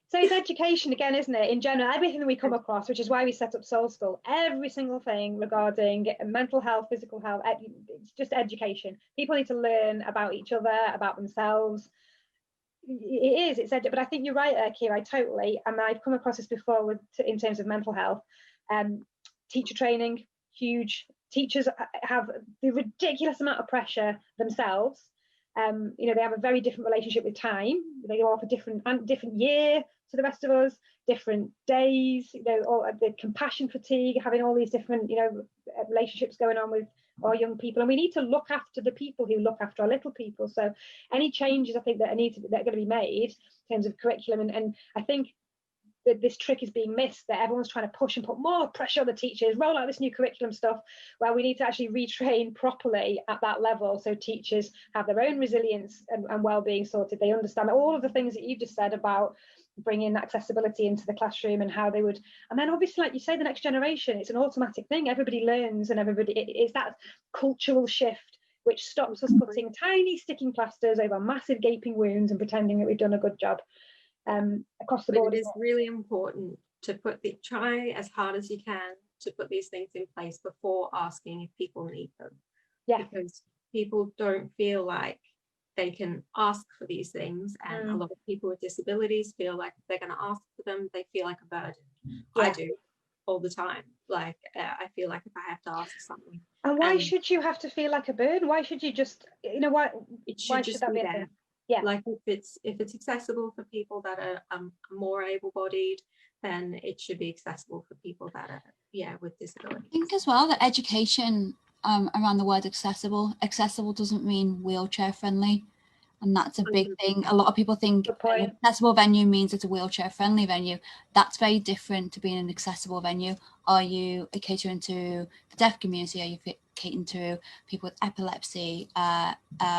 So it's education again, isn't it? In general, everything that we come across, which is why we set up Soul School, every single thing regarding mental health, physical health, it's just education. People need to learn about each other, about themselves. It is, it's but I think you're right, Kira, totally. And I've come across this before in terms of mental health. Teacher training, huge. Teachers have the ridiculous amount of pressure themselves. You know, they have a very different relationship with time. They go off a different year to the rest of us, different days, you know, all the compassion fatigue, having all these different, you know, relationships going on with our young people. And we need to look after the people who look after our little people. So any changes I think that are going to be made in terms of curriculum, and I think that this trick is being missed, that everyone's trying to push and put more pressure on the teachers, roll out this new curriculum stuff, where we need to actually retrain properly at that level, so teachers have their own resilience and well-being sorted. They understand all of the things that you've just said about bringing accessibility into the classroom and how they would, and then obviously, like you say, the next generation, it's an automatic thing. Everybody learns, and everybody, it's that cultural shift which stops us putting tiny sticking plasters over massive gaping wounds and pretending that we've done a good job. Across the board. It is really important to try as hard as you can to put these things in place before asking if people need them. Yeah. Because people don't feel like they can ask for these things, and a lot of people with disabilities feel like if they're going to ask for them, they feel like a burden. Yeah. I do all the time. Like I feel like if I have to ask something. And why should you have to feel like a burden? Why should you just, you know, why should that be there? Yeah. Like if it's accessible for people that are more able-bodied, then it should be accessible for people that are with disabilities. I think as well that education around the word accessible doesn't mean wheelchair friendly, and that's a big thing. A lot of people think an accessible venue means it's a wheelchair friendly venue. That's very different to being an accessible venue. Are you catering to the deaf community? Are you catering to people with epilepsy,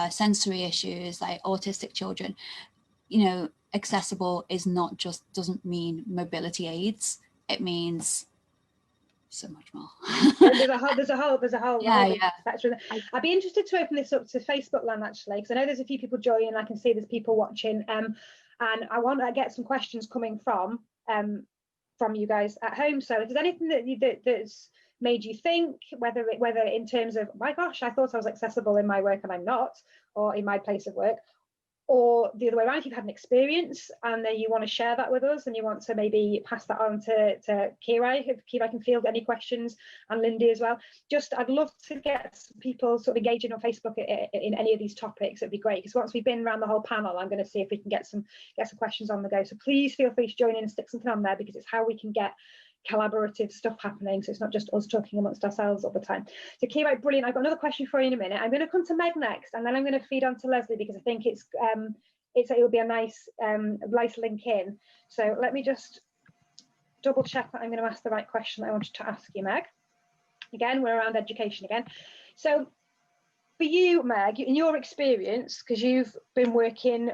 sensory issues like autistic children? You know, accessible is not just, doesn't mean mobility aids. It means so much more. there's a whole spectrum. I'd be interested to open this up to Facebook land actually, because I know there's a few people joining. I can see there's people watching, and I want to get some questions coming from you guys at home. So if there's anything that's made you think, whether in terms of, my gosh, I thought I was accessible in my work and I'm not, or in my place of work, or the other way around, if you've had an experience and you want to share that with us and you want to maybe pass that on to Kira, if Kira can field any questions, and Lindy as well. Just, I'd love to get people sort of engaging on Facebook in any of these topics. It'd be great, because once we've been around the whole panel, I'm going to see if we can get some questions on the go. So please feel free to join in and stick something on there, because it's how we can get collaborative stuff happening, so it's not just us talking amongst ourselves all the time. So Kira, brilliant. I've got another question for you in a minute. I'm going to come to Meg next, and then I'm going to feed on to Leslie, because I think it will be a nice link in. So let me just double check that I'm going to ask the right question I wanted to ask you, Meg. Again, we're around education again. So for you, Meg, in your experience, because you've been working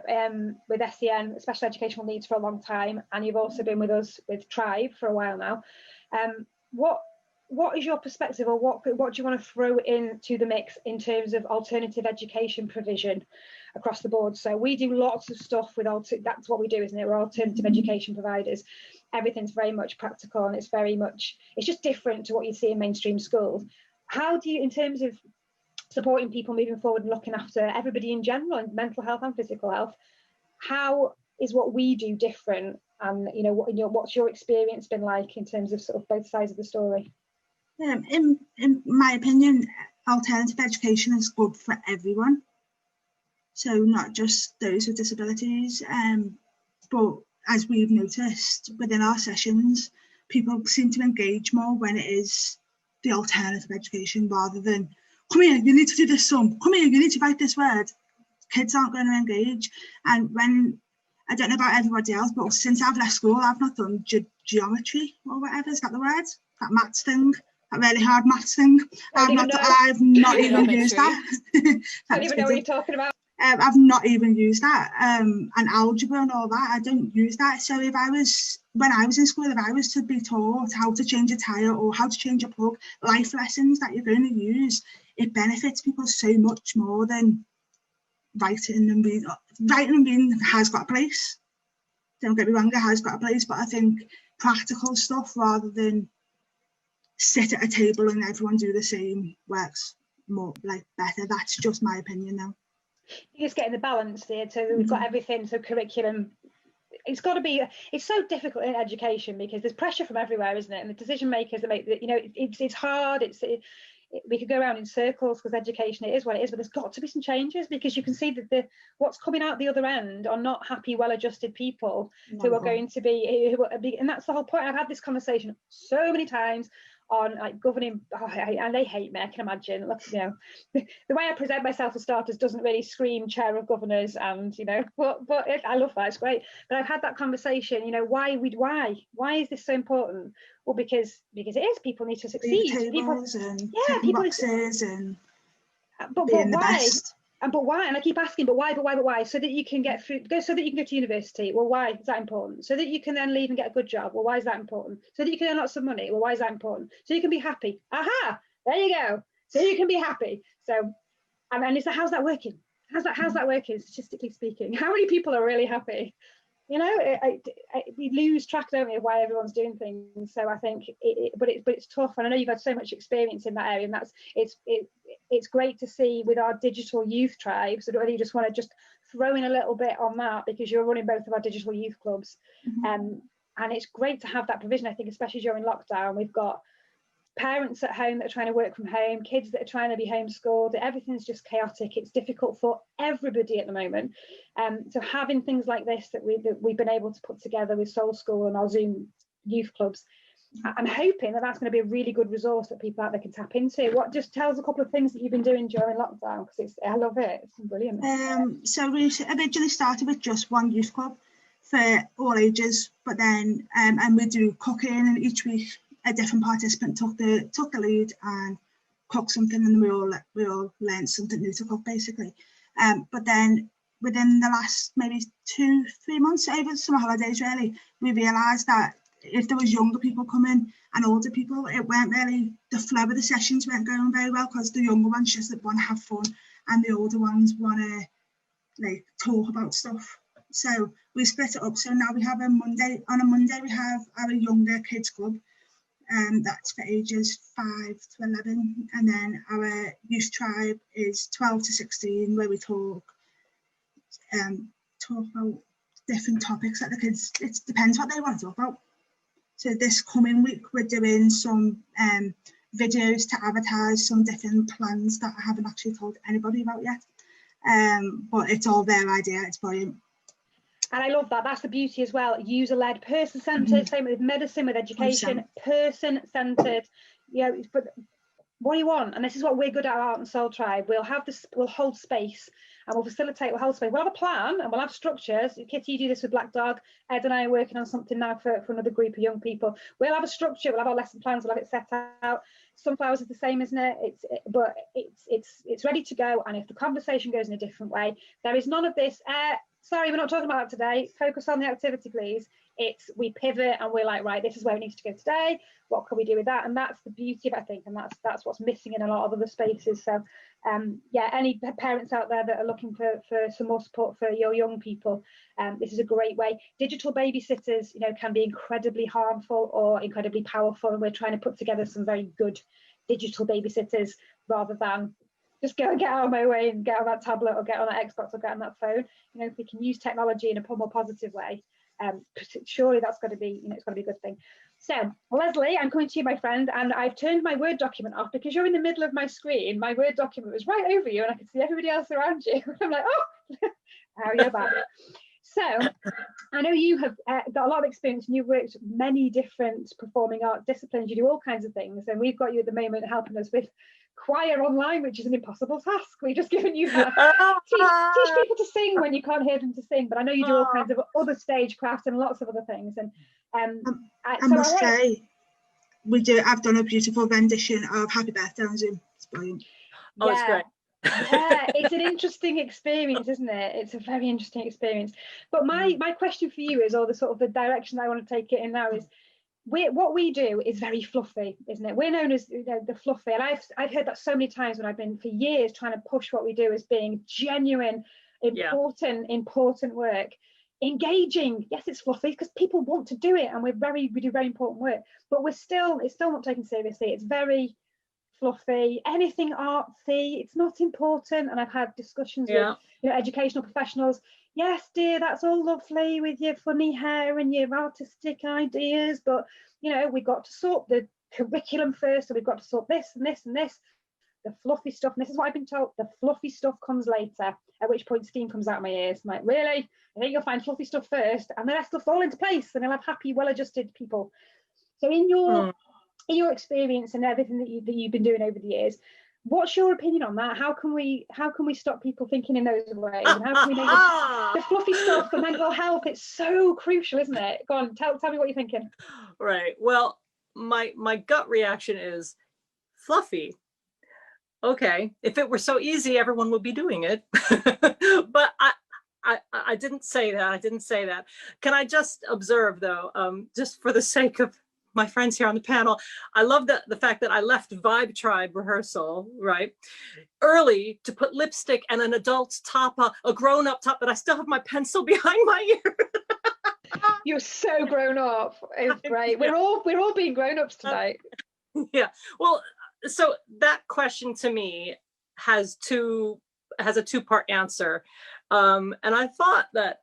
with SEN, special educational needs, for a long time, and you've also been with us with Tribe for a while now, what is your perspective, or what do you want to throw into the mix in terms of alternative education provision across the board? So we do lots of stuff with that's what we do, isn't it? We're alternative education providers. Everything's very much practical, and it's just different to what you see in mainstream schools. How do you, in terms of supporting people moving forward and looking after everybody in general, and mental health and physical health, how is what we do different? And you know, what's your experience been like in terms of sort of both sides of the story? In my opinion, alternative education is good for everyone, so not just those with disabilities, but as we've noticed within our sessions, people seem to engage more when it is the alternative education rather than, come here, you need to do this sum, come here, you need to write this word. Kids aren't going to engage. And when, I don't know about everybody else, but since I've left school, I've not done geometry or whatever, is that the word? That maths thing, that really hard maths thing. I've not even used that. I don't even know what you're talking about. I've not even used that, and algebra and all that. I don't use that. So when I was in school, if I was to be taught how to change a tyre or how to change a plug, life lessons that you're going to use, it benefits people so much more than writing and reading. Writing and reading has got a place. Don't get me wrong, it has got a place, but I think practical stuff rather than sit at a table and everyone do the same works more better. That's just my opinion now. You're just getting the balance there, so we've got everything. So curriculum, it's got to be. It's so difficult in education because there's pressure from everywhere, isn't it? And the decision makers that make, it's hard. We could go around in circles because education, it is what it is, but there's got to be some changes because you can see that what's coming out the other end are not happy, well-adjusted people who are going to be, and that's the whole point. I've had this conversation so many times on like governing, and they hate me, I can imagine. Look, the way I present myself for starters doesn't really scream chair of governors, and but I love that, it's great. But I've had that conversation, why is this so important? Well, because it is, people need to succeed. People, people boxes and but being the why? best. But why? And I keep asking, but why? So that you can get through, so that you can go to university. Well, why is that important? So that you can then leave and get a good job. Well, why is that important? So that you can earn lots of money. Well, why is that important? So you can be happy. Aha, there you go. So you can be happy. So, and how's that working? How's that working, statistically speaking? How many people are really happy? We lose track, don't we, of why everyone's doing things. So I think, but it's tough. And I know you've had so much experience in that area, and it's great to see with our digital youth tribes. So whether you just want to just throw in a little bit on that, because you're running both of our digital youth clubs, and it's great to have that provision. I think especially during lockdown, we've got parents at home that are trying to work from home, kids that are trying to be homeschooled. Everything's just chaotic. It's difficult for everybody at the moment. So having things like this that we've been able to put together with Soul School and our Zoom youth clubs, I'm hoping that that's going to be a really good resource that people out there can tap into. What, just tell us a couple of things that you've been doing during lockdown, because I love it. It's brilliant. So we originally started with just one youth club for all ages, but then and we do cooking, and each week a different participant took the lead and cooked something, and we all learned something new to cook, basically. But then within the last maybe 2-3 months, over summer holidays really, we realised that if there was younger people coming and older people, it weren't really, the flow of the sessions weren't going very well, because the younger ones just want to have fun and the older ones want to talk about stuff. So we split it up. So now we have on a Monday we have our younger kids club, that's for ages 5 to 11, and then our youth tribe is 12 to 16, where we talk about different topics that the kids, it depends what they want to talk about. So this coming week we're doing some videos to advertise some different plans that I haven't actually told anybody about yet, but it's all their idea. It's brilliant. And I love that. That's the beauty as well. User-led, person-centered. Same with medicine, with education, person-centered. But what do you want? And this is what we're good at Art&Soul Tribe. We'll hold space, and we'll facilitate. We'll hold space. We'll have a plan, and we'll have structures. Kitty, you do this with Black Dog. Ed and I are working on something now for another group of young people. We'll have a structure. We'll have our lesson plans. We'll have it set out. Sunflowers is the same, isn't it? But it's ready to go. And if the conversation goes in a different way, there is none of this. Sorry, we're not talking about that today. Focus on the activity, please. We pivot and we're like, right, this is where we need to go today. What can we do with that? And that's the beauty of it, I think, and that's what's missing in a lot of other spaces. So yeah, any parents out there that are looking for some more support for your young people, this is a great way. Digital babysitters, can be incredibly harmful or incredibly powerful, and we're trying to put together some very good digital babysitters rather than just go and get out of my way and get on that tablet or get on that Xbox or get on that phone. If we can use technology in a more positive way, surely that's got to be, it's got to be a good thing. So, Leslie, I'm coming to you, my friend, and I've turned my Word document off because you're in the middle of my screen. My Word document was right over you, and I could see everybody else around you. I'm like, oh, now you're back. So I know you have got a lot of experience and you've worked many different performing arts disciplines. You do all kinds of things, and we've got you at the moment helping us with choir online, which is an impossible task. We've just given you that. teach people to sing when you can't hear them to sing, but I know you do all kinds of other stagecraft and lots of other things. And I must say, I've done a beautiful rendition of Happy Birthday on Zoom. It's brilliant. Oh, it's great. Yeah, it's an interesting experience, isn't it? It's a very interesting experience. But my question for you is, or the sort of the direction I want to take it in now is, what we do is very fluffy, isn't it? We're known as the fluffy, and I've heard that so many times when I've been for years trying to push what we do as being genuine, important work, engaging. Yes, it's fluffy because people want to do it, and we do very important work, but it's still not taken seriously. It's very fluffy, anything artsy, it's not important. And I've had discussions with educational professionals. Yes, dear, that's all lovely with your funny hair and your artistic ideas, but we've got to sort the curriculum first, so we've got to sort this and this and this. The fluffy stuff, and this is what I've been told, the fluffy stuff comes later, at which point steam comes out of my ears. I'm like, really? I think you'll find fluffy stuff first and the rest will fall into place, and you'll have happy, well-adjusted people. So in your experience and everything that you've been doing over the years, what's your opinion on that? How can we stop people thinking in those ways? And how can we make the fluffy stuff for mental health? It's so crucial, isn't it? Go on, tell me what you're thinking. Right. Well, my gut reaction is fluffy. Okay, if it were so easy, everyone would be doing it. But I didn't say that. Can I just observe, though, just for the sake of my friends here on the panel, I love the fact that I left Vibe Tribe rehearsal, right, early to put lipstick and an adult's top, a grown-up top, but I still have my pencil behind my ear. You're so grown up. It's great. We're all being grown-ups tonight. Yeah. Well, so that question to me has a two-part answer. And I thought that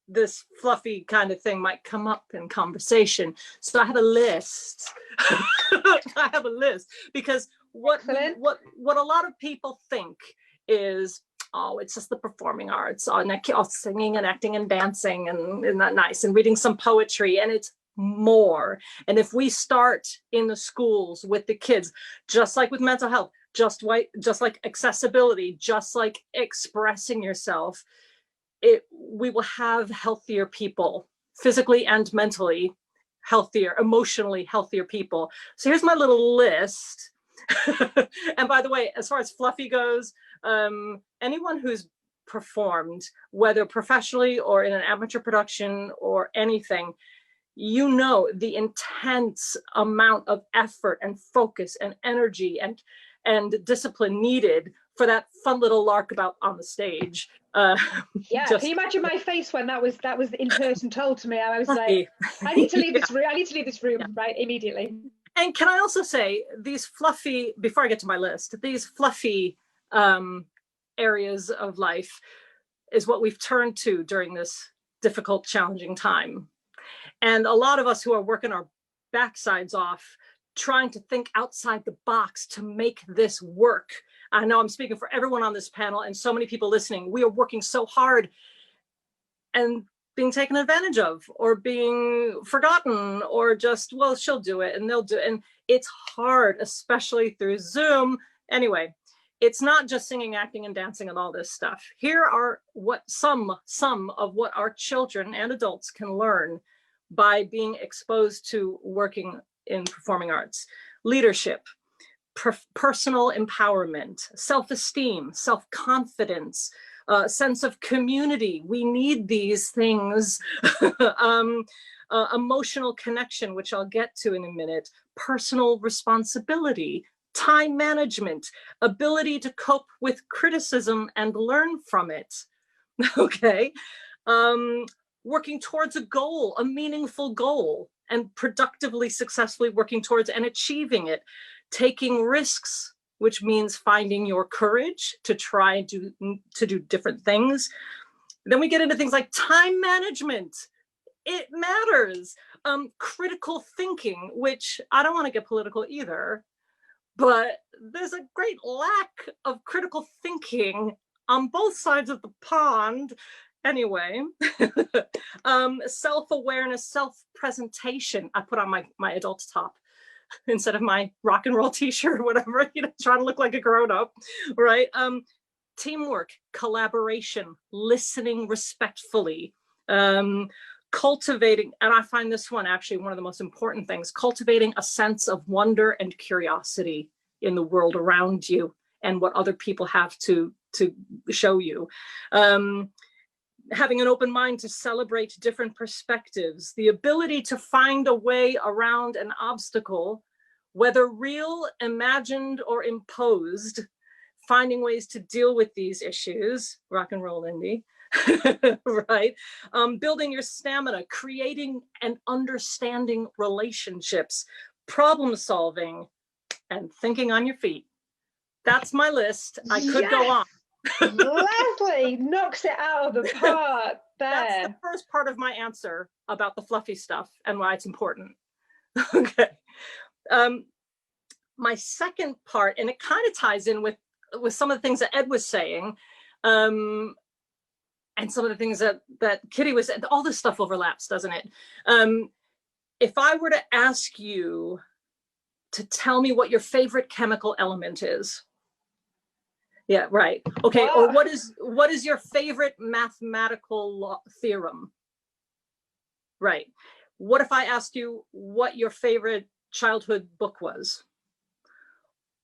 this fluffy kind of thing might come up in conversation. So I have a list. I have a list because what a lot of people think is, oh, it's just the performing arts, singing and acting and dancing, and isn't that nice, and reading some poetry, and it's more. And if we start in the schools with the kids, just like with mental health, just like accessibility, just like expressing yourself, we will have healthier people, physically and mentally healthier, emotionally healthier people. So here's my little list. And by the way, as far as fluffy goes, anyone who's performed, whether professionally or in an amateur production or anything, the intense amount of effort and focus and energy and discipline needed for that fun little lark about on the stage. Can you imagine my face when that was in person told to me? I was like, I need to leave this room. I need to leave this room right immediately. And can I also say, these fluffy, before I get to my list, these fluffy areas of life is what we've turned to during this difficult, challenging time. And a lot of us who are working our backsides off, trying to think outside the box to make this work. I know I'm speaking for everyone on this panel and so many people listening. We are working so hard and being taken advantage of, or being forgotten, or just, well, she'll do it and they'll do it. And it's hard, especially through Zoom. Anyway, it's not just singing, acting, and dancing and all this stuff. Here are some of what our children and adults can learn by being exposed to working in performing arts: leadership, personal empowerment, self-esteem, self-confidence, sense of community. We need these things. Emotional connection, which I'll get to in a minute, personal responsibility, time management, ability to cope with criticism and learn from it. Okay. Working towards a goal, a meaningful goal, and productively, successfully working towards and achieving it. Taking risks, which means finding your courage to try to do different things. Then we get into things like time management. It matters. Critical thinking, which I don't want to get political either, but there's a great lack of critical thinking on both sides of the pond. anyway, self-awareness, self-presentation. I put on my adult top instead of my rock and roll t-shirt or whatever, you know, trying to look like a grown-up, right? Teamwork, collaboration, listening respectfully, cultivating, and I find this one actually one of the most important things, cultivating a sense of wonder and curiosity in the world around you and what other people have to show you. Having an open mind to celebrate different perspectives, the ability to find a way around an obstacle, whether real, imagined, or imposed, finding ways to deal with these issues, rock and roll indie, right? Building your stamina, creating and understanding relationships, problem solving, and thinking on your feet. That's my list. I could go on. Leslie knocks it out of the park there. That's the first part of my answer about the fluffy stuff and why it's important. Okay. My second part, and it kind of ties in with some of the things that Ed was saying, and some of the things that Kitty was saying, all this stuff overlaps, doesn't it? If I were to ask you to tell me what your favorite chemical element is. Yeah, right. Okay, or what is your favorite mathematical theorem? Right. What if I asked you what your favorite childhood book was?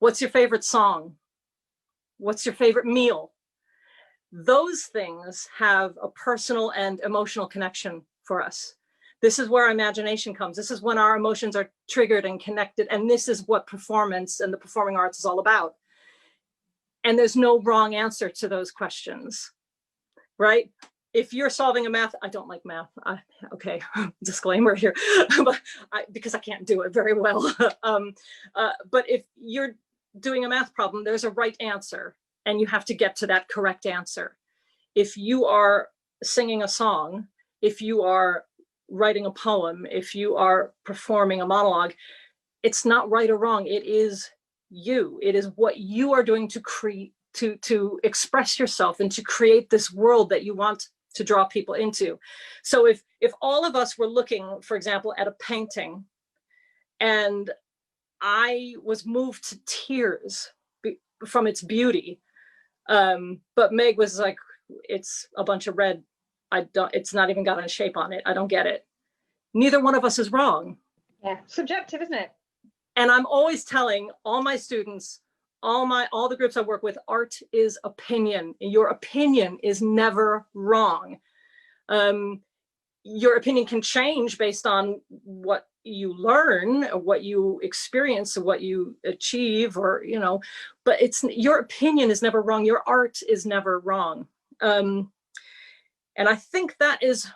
What's your favorite song? What's your favorite meal? Those things have a personal and emotional connection for us. This is where our imagination comes. This is when our emotions are triggered and connected. And this is what performance and the performing arts is all about. And there's no wrong answer to those questions, right? If you're solving a math, I don't like math. Okay, disclaimer here, but because I can't do it very well. But if you're doing a math problem, there's a right answer and you have to get to that correct answer. If you are singing a song, if you are writing a poem, if you are performing a monologue, it's not right or wrong. It is you. It is what you are doing to create, to express yourself and to create this world that you want to draw people into. So if all of us were looking, for example, at a painting, and I was moved to tears from its beauty, but Meg was like, it's a bunch of red. It's not even got a shape on it. I don't get it. Neither one of us is wrong. Yeah, subjective, isn't it? And I'm always telling all my students, all the groups I work with, art is opinion. Your opinion is never wrong. Your opinion can change based on what you learn, or what you experience, or what you achieve, or, you know, but your opinion is never wrong. Your art is never wrong. And I think that is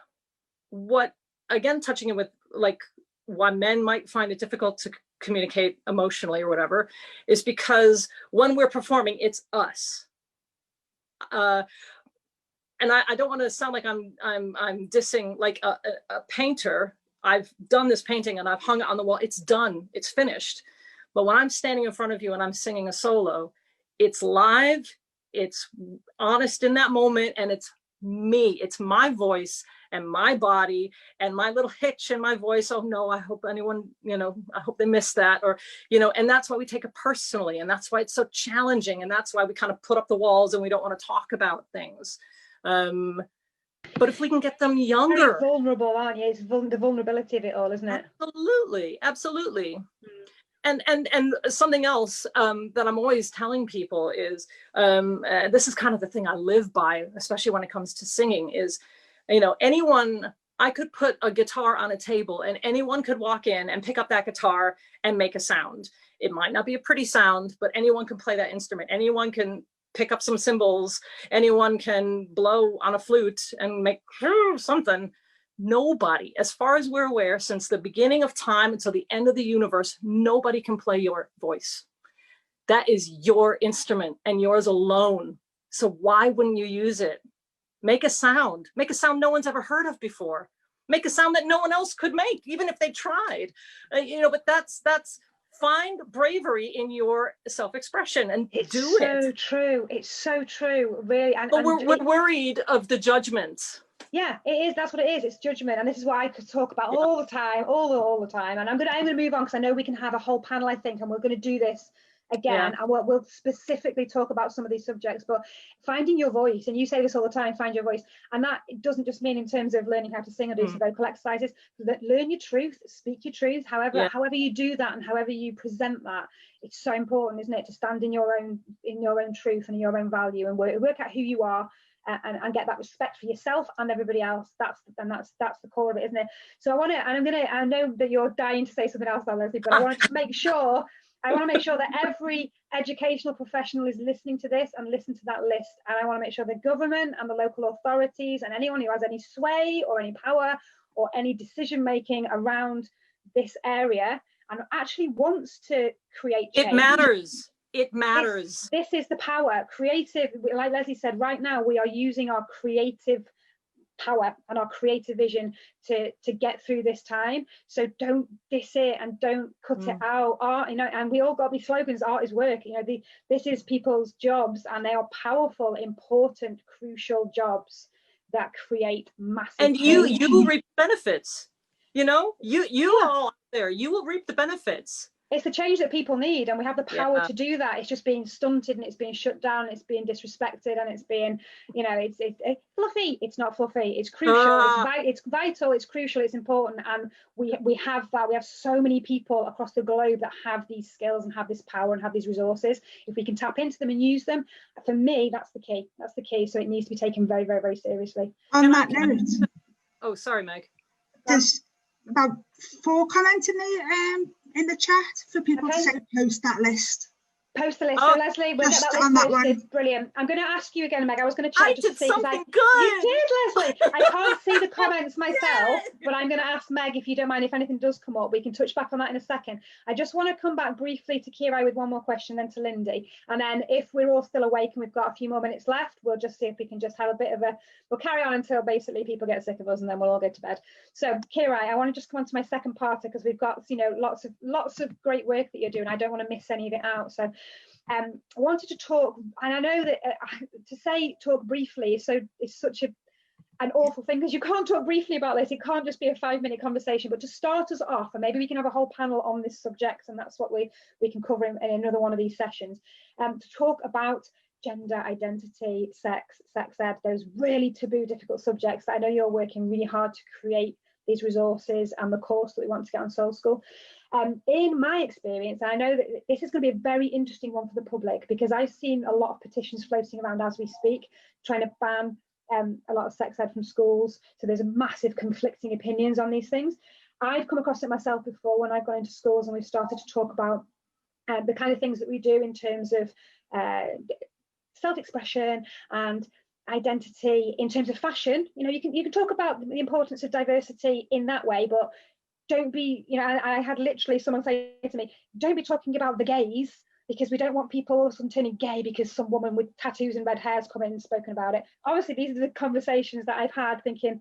what, again, touching it with like why men might find it difficult to communicate emotionally or whatever, is because when we're performing, it's us. And I don't want to sound like I'm dissing like a painter. I've done this painting and I've hung it on the wall. It's done. It's finished. But when I'm standing in front of you and I'm singing a solo, it's live, it's honest in that moment, and it's me. It's my voice and my body and my little hitch in my voice. Oh no, I hope anyone, you know, I hope they missed that, or, you know, and that's why we take it personally. And that's why it's so challenging. And that's why we kind of put up the walls and we don't want to talk about things. But if we can get them younger. Very vulnerable, aren't you? It's the vulnerability of it all, isn't it? Absolutely, absolutely. And something else that I'm always telling people is, this is kind of the thing I live by, especially when it comes to singing, is, you know, I could put a guitar on a table and anyone could walk in and pick up that guitar and make a sound. It might not be a pretty sound, but anyone can play that instrument. Anyone can pick up some cymbals. Anyone can blow on a flute and make something. Nobody, as far as we're aware, since the beginning of time until the end of the universe, nobody can play your voice. That is your instrument and yours alone. So why wouldn't you use it? Make a sound no one's ever heard of before. Make a sound that no one else could make, even if they tried. You know, but that's find bravery in your self-expression and It's do so it. true. It's so true, really. And, But we're worried of the judgment. Yeah, it is. That's what it is. It's judgment, and this is what I could talk about all the time, all the time. And I'm gonna move on because I know we can have a whole panel, I think, and we're gonna do this again, and we'll specifically talk about some of these subjects. But finding your voice, and you say this all the time, find your voice, and that doesn't just mean in terms of learning how to sing or do some vocal exercises. That learn your truth, speak your truth. However you do that and however you present that, it's so important, isn't it, to stand in your own truth and in your own value and work out who you are. And get that respect for yourself and everybody else. That's the core of it, isn't it? So I know that you're dying to say something else now, Leslie, but I want to make sure that every educational professional is listening to this and listen to that list. And I want to make sure the government and the local authorities and anyone who has any sway or any power or any decision making around this area and actually wants to create change. It matters. It matters. This is the power. Creative, like Leslie said, right now we are using our creative power and our creative vision to get through this time. So don't diss it and don't cut it out. Art, and we all got these slogans, art is work. This is people's jobs, and they are powerful, important, crucial jobs that create massive and change. you will reap benefits. You all out there, you will reap the benefits. It's the change that people need, and we have the power to do that. It's just being stunted, and it's being shut down, and it's being disrespected, and it's being, it's fluffy. It's not fluffy. It's crucial. It's vital. It's crucial. It's important, and we have that. We have so many people across the globe that have these skills and have this power and have these resources. If we can tap into them and use them, for me, that's the key. That's the key. So it needs to be taken very, very, very seriously. On that note, oh, sorry, Meg. There's about 4 comments in the chat for people to say post that list. Post the list. So Leslie, we'll get that list posted. Brilliant. I'm going to ask you again, Meg. I was going to check just to see. Something good. You did, Leslie. I can't see the comments myself, but I'm going to ask Meg, if you don't mind, if anything does come up, we can touch back on that in a second. I just want to come back briefly to Kirai with one more question, then to Lindy. And then if we're all still awake and we've got a few more minutes left, we'll just see if we can just have a bit of we'll carry on until basically people get sick of us, and then we'll all go to bed. So Kirai, I want to just come on to my second part, because we've got, lots of great work that you're doing. I don't want to miss any of it out. So I wanted to talk, and I know that talk briefly is such an awful thing, because you can't talk briefly about this. It can't just be a 5-minute conversation. But to start us off, and maybe we can have a whole panel on this subject, and that's what we can cover in another one of these sessions, to talk about gender identity, sex ed, those really taboo, difficult subjects that I know you're working really hard to create these resources and the course that we want to get on Soul School. In my experience, I know that this is going to be a very interesting one for the public, because I've seen a lot of petitions floating around as we speak, trying to ban a lot of sex ed from schools. So there's a massive conflicting opinions on these things. I've come across it myself before when I've gone into schools and we've started to talk about the kind of things that we do in terms of self-expression and identity in terms of fashion. You can talk about the importance of diversity in that way, but don't be, I had literally someone say to me, don't be talking about the gays, because we don't want people all of a sudden turning gay because some woman with tattoos and red hair's come in and spoken about it. Obviously, these are the conversations that I've had, thinking,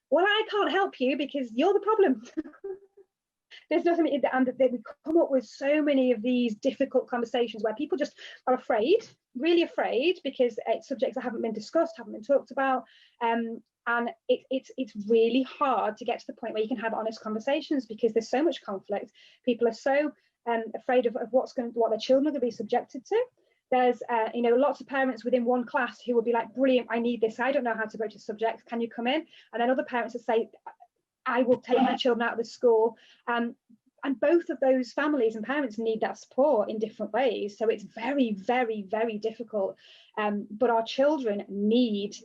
well, I can't help you because you're the problem. There's nothing, and we come up with so many of these difficult conversations where people just are afraid, really afraid, because it's subjects that haven't been discussed, haven't been talked about. And it's really hard to get to the point where you can have honest conversations, because there's so much conflict. People are so afraid of what their children are going to be subjected to. There's lots of parents within one class who will be like, brilliant, I need this, I don't know how to broach the subject, can you come in? And then other parents will say, I will take my children out of the school. And both of those families and parents need that support in different ways. So it's very, very, very difficult. But our children need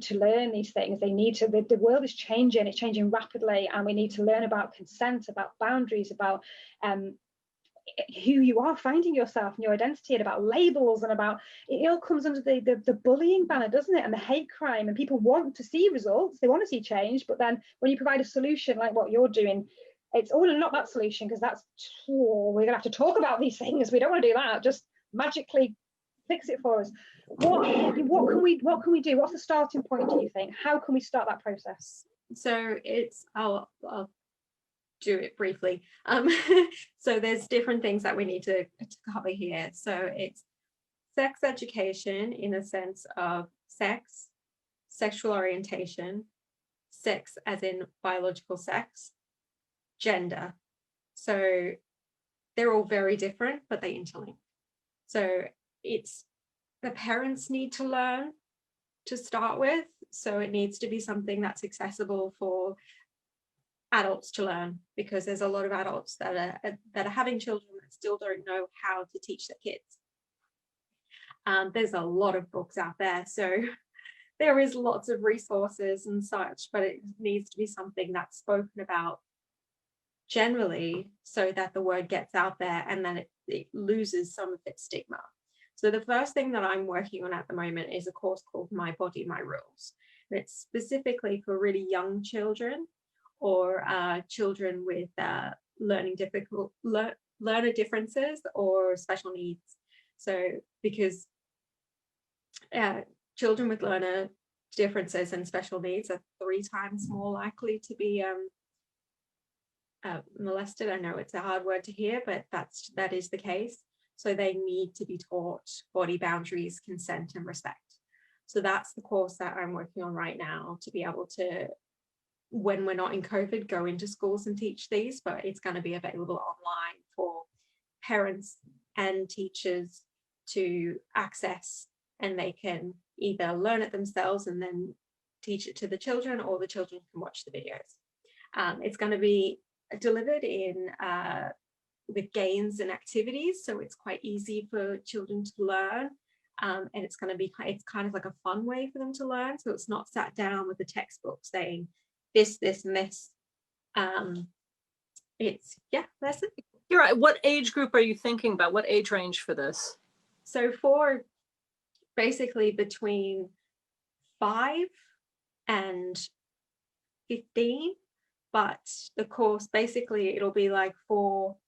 to learn these things. They need to, the world is changing, it's changing rapidly, and we need to learn about consent, about boundaries, about who you are, finding yourself and your identity, and about labels, and about, it all comes under the bullying banner, doesn't it, and the hate crime. And people want to see results, they want to see change, but then when you provide a solution like what you're doing, it's not that solution, because that's, we're gonna have to talk about these things, we don't want to do that, just magically fix it for us. What can we do? What's the starting point, do you think? How can we start that process? So it's I'll do it briefly. So there's different things that we need to cover here. So it's sex education in a sense of sex, sexual orientation, sex as in biological sex, gender. So they're all very different, but they interlink. So it's the parents need to learn to start with. So it needs to be something that's accessible for adults to learn, because there's a lot of adults that are having children that still don't know how to teach their kids. There's a lot of books out there, so there is lots of resources and such, but it needs to be something that's spoken about generally so that the word gets out there and then it loses some of its stigma. So the first thing that I'm working on at the moment is a course called My Body, My Rules. And it's specifically for really young children or children with learner differences or special needs. So because children with learner differences and special needs are 3 times more likely to be molested. I know it's a hard word to hear, but that is the case. So they need to be taught body boundaries, consent, and respect. So that's the course that I'm working on right now, to be able to, when we're not in COVID, go into schools and teach these, but it's going to be available online for parents and teachers to access, and they can either learn it themselves and then teach it to the children, or the children can watch the videos. It's going to be delivered in with games and activities, so it's quite easy for children to learn, and it's kind of like a fun way for them to learn. So it's not sat down with the textbook saying this, and this. That's it. You're right. What age group are you thinking about? What age range for this? So for basically between 5 and 15, but the course basically it'll be like for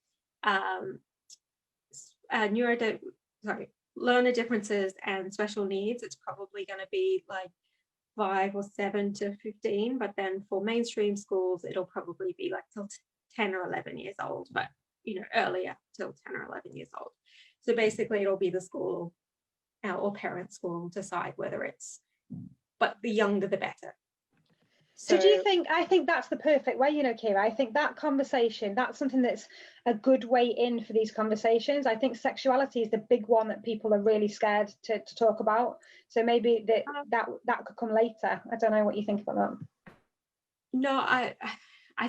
learner differences and special needs. It's probably going to be like 5 or 7 to 15, but then for mainstream schools it'll probably be like till 10 or 11 years old, but earlier, till 10 or 11 years old. So basically it'll be the school or parents will decide whether it's, but the younger the better. So do you think, I think that's the perfect way, Kira, I think that conversation, that's something that's a good way in for these conversations. I think sexuality is the big one that people are really scared to talk about. So maybe that could come later. I don't know what you think about that. No, I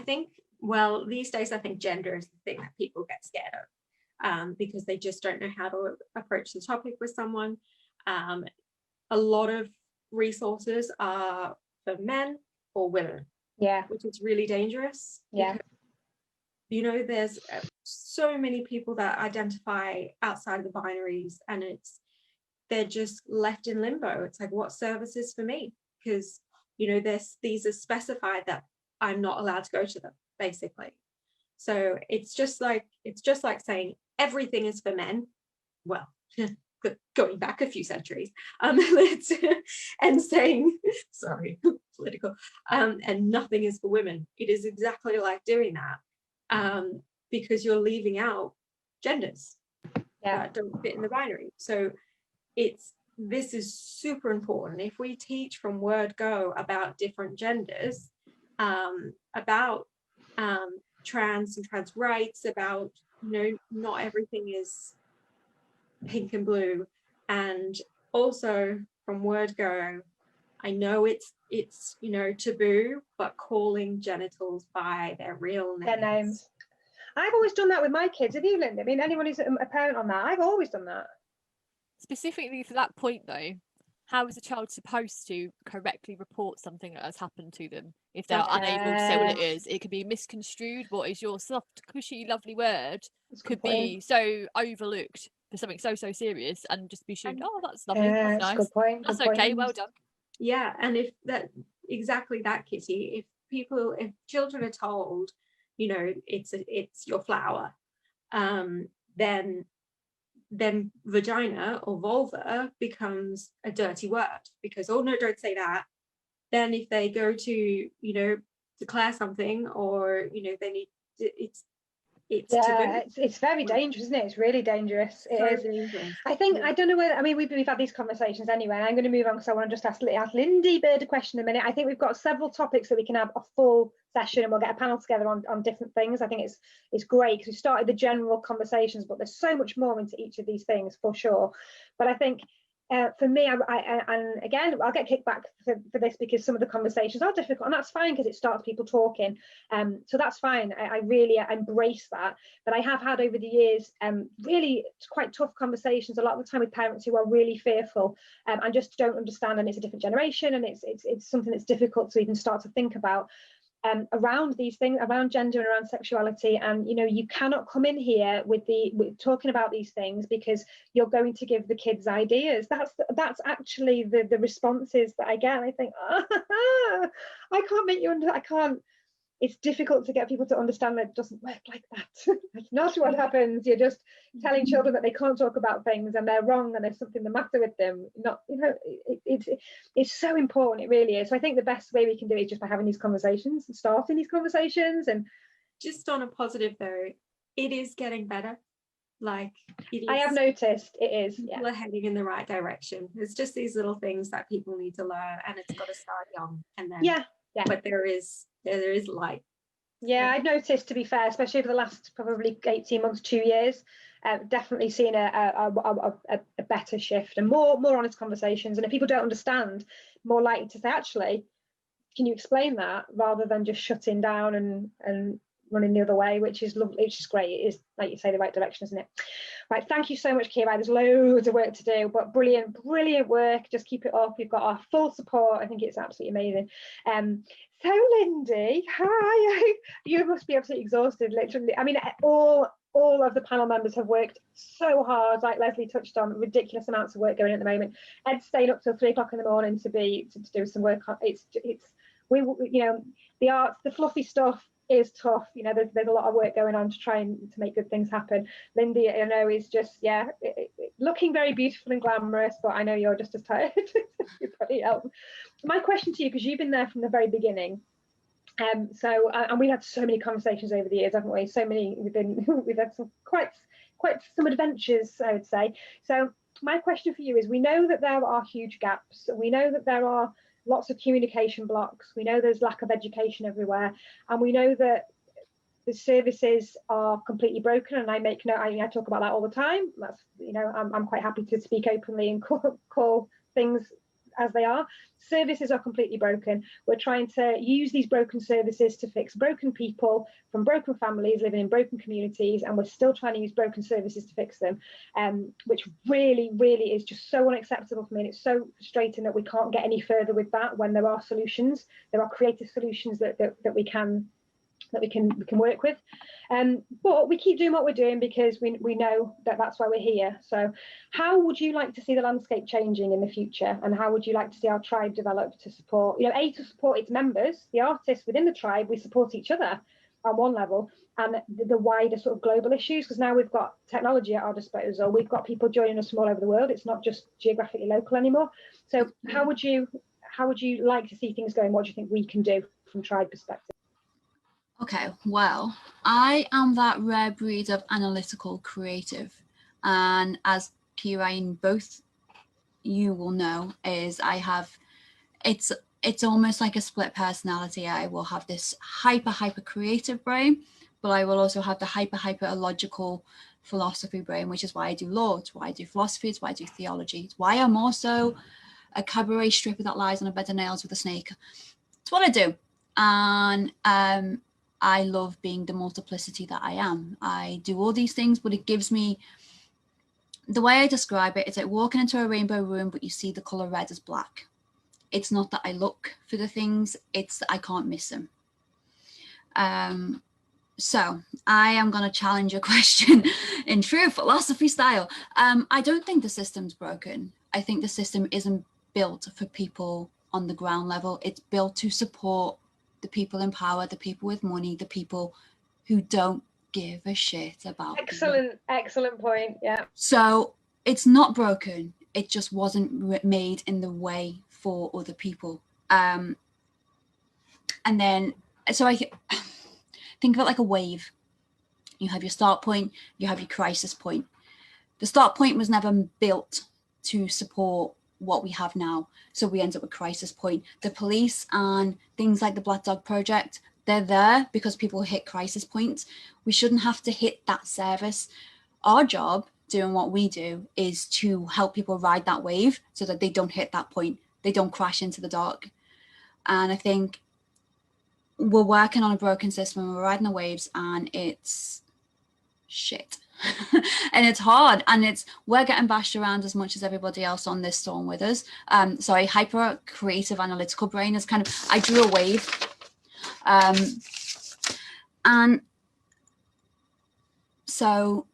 think, well, these days I think gender is the thing that people get scared of, because they just don't know how to approach the topic with someone. A lot of resources are for men or women, which is really dangerous. Because, there's so many people that identify outside of the binaries, and they're just left in limbo. It's like, what services for me? Because these are specified that I'm not allowed to go to them, basically. So it's just like saying everything is for men. Well, going back a few centuries, and saying, sorry, political, and nothing is for women. It is exactly like doing that, because you're leaving out genders that don't fit in the binary. So this is super important. If we teach from word go about different genders, about trans and trans rights, about not everything is pink and blue, and also from word go, I know it's taboo, but calling genitals by their real names. Their names. I've always done that with my kids. Have you, Linda? I mean, anyone who's a parent on that, I've always done that. Specifically for that point though, how is a child supposed to correctly report something that has happened to them if they're unable to say what it is? It could be misconstrued. What is your soft, cushy, lovely word could be so overlooked for something so serious, and just be assumed, oh, that's lovely, that's nice. Good point. That's okay, well done. Yeah, and if that exactly that, Kitty, if children are told, it's your flower, then vagina or vulva becomes a dirty word, because, oh no, don't say that. Then if they go to declare something, or they need to, it's very dangerous, isn't it? It's really dangerous. It is dangerous. I think, I don't know whether, I mean, we've had these conversations anyway. I'm going to move on because I want to just ask Lindy Bird a question in a minute. I think we've got several topics that we can have a full session, and we'll get a panel together on different things. I think it's great because we started the general conversations, but there's so much more into each of these things for sure. But I think for me, and again, I'll get kicked back for this because some of the conversations are difficult, and that's fine because it starts people talking. So that's fine. I really embrace that. But I have had over the years really quite tough conversations a lot of the time with parents who are really fearful and just don't understand, and it's a different generation, and it's something that's difficult to even start to think about. Around these things, around gender and around sexuality, and you cannot come in here with talking about these things because you're going to give the kids ideas. That's actually the responses that I get. I think, I can't make you I can't. It's difficult to get people to understand that it doesn't work like that. That's not what happens. You're just telling children that they can't talk about things and they're wrong and there's something the matter with them. It's so important. It really is. So I think the best way we can do it is just by having these conversations and starting these conversations. And just on a positive though, it is getting better. Like it is, I have noticed it is. People are heading in the right direction. It's just these little things that people need to learn, and it's got to start young. And then but there is light. I've noticed, to be fair, especially over the last probably 18 months, 2 years, definitely seen a better shift and more honest conversations. And if people don't understand, more likely to say, actually, can you explain that, rather than just shutting down and running the other way, which is lovely, which is great. It is, like you say, the right direction, isn't it? Right, thank you so much, Kira. There's loads of work to do, but brilliant work. Just keep it up. You've got our full support. I think it's absolutely amazing. So Lindy, hi. You must be absolutely exhausted, literally. I mean, all of the panel members have worked so hard, like Leslie touched on, ridiculous amounts of work going on at the moment. Ed's staying up till 3 o'clock in the morning to do some work on the arts, the fluffy stuff is tough. There's a lot of work going on to try and to make good things happen. Lindy, I know, is just looking very beautiful and glamorous, but I know you're just as tired. You probably help. My question to you, because you've been there from the very beginning, and we had so many conversations over the years, haven't we? So many. We've had some quite some adventures, I would say. So my question for you is: we know that there are huge gaps. We know that there are lots of communication blocks. We know there's lack of education everywhere, and we know that the services are completely broken. And I make note. I talk about that all the time. That's I'm quite happy to speak openly and call things as they are. Services are completely broken. We're trying to use these broken services to fix broken people from broken families living in broken communities, and we're still trying to use broken services to fix them, which really is just so unacceptable for me. And it's so frustrating that we can't get any further with that when there are solutions. There are creative solutions that we can work with, but we keep doing what we're doing because we know that that's why we're here. So how would you like to see the landscape changing in the future, and how would you like to see our tribe develop to support, to support its members, the artists within the tribe? We support each other on one level, and the wider sort of global issues, because now we've got technology at our disposal. We've got people joining us from all over the world. It's not just geographically local anymore. So how would you like to see things going? What do you think we can do from tribe perspective? Okay, well, I am that rare breed of analytical creative, and as Kira and both you will know, is I have it's almost like a split personality. I will have this hyper creative brain, but I will also have the hyper illogical philosophy brain, which is why I do law, it's why I do philosophy, it's why I do theology, it's why I'm also a cabaret stripper that lies on a bed of nails with a snake. It's what I do. And I love being the multiplicity that I am. I do all these things, but it gives me, the way I describe it, it's like walking into a rainbow room, but you see the color red as black. It's not that I look for the things, it's that I can't miss them. So I am going to challenge your question in true philosophy style. I don't think the system's broken. I think the system isn't built for people on the ground level. It's built to support the people in power, the people with money, the people who don't give a shit about excellent point. Yeah, so it's not broken, it just wasn't made in the way for other people. And then So I think of it like a wave. You have your start point, you have your crisis point. The start point was never built to support what we have now. So we end up with crisis point. The police and things like the Black Dog Project, they're there because people hit crisis points. We shouldn't have to hit that service. Our job, doing what we do, is to help people ride that wave so that they don't hit that point. They don't crash into the dark. And I think we're working on a broken system. We're riding the waves and it's shit. And it's hard, and we're getting bashed around as much as everybody else on this storm with us. Sorry, hyper creative analytical brain is kind of, I drew a wave, and so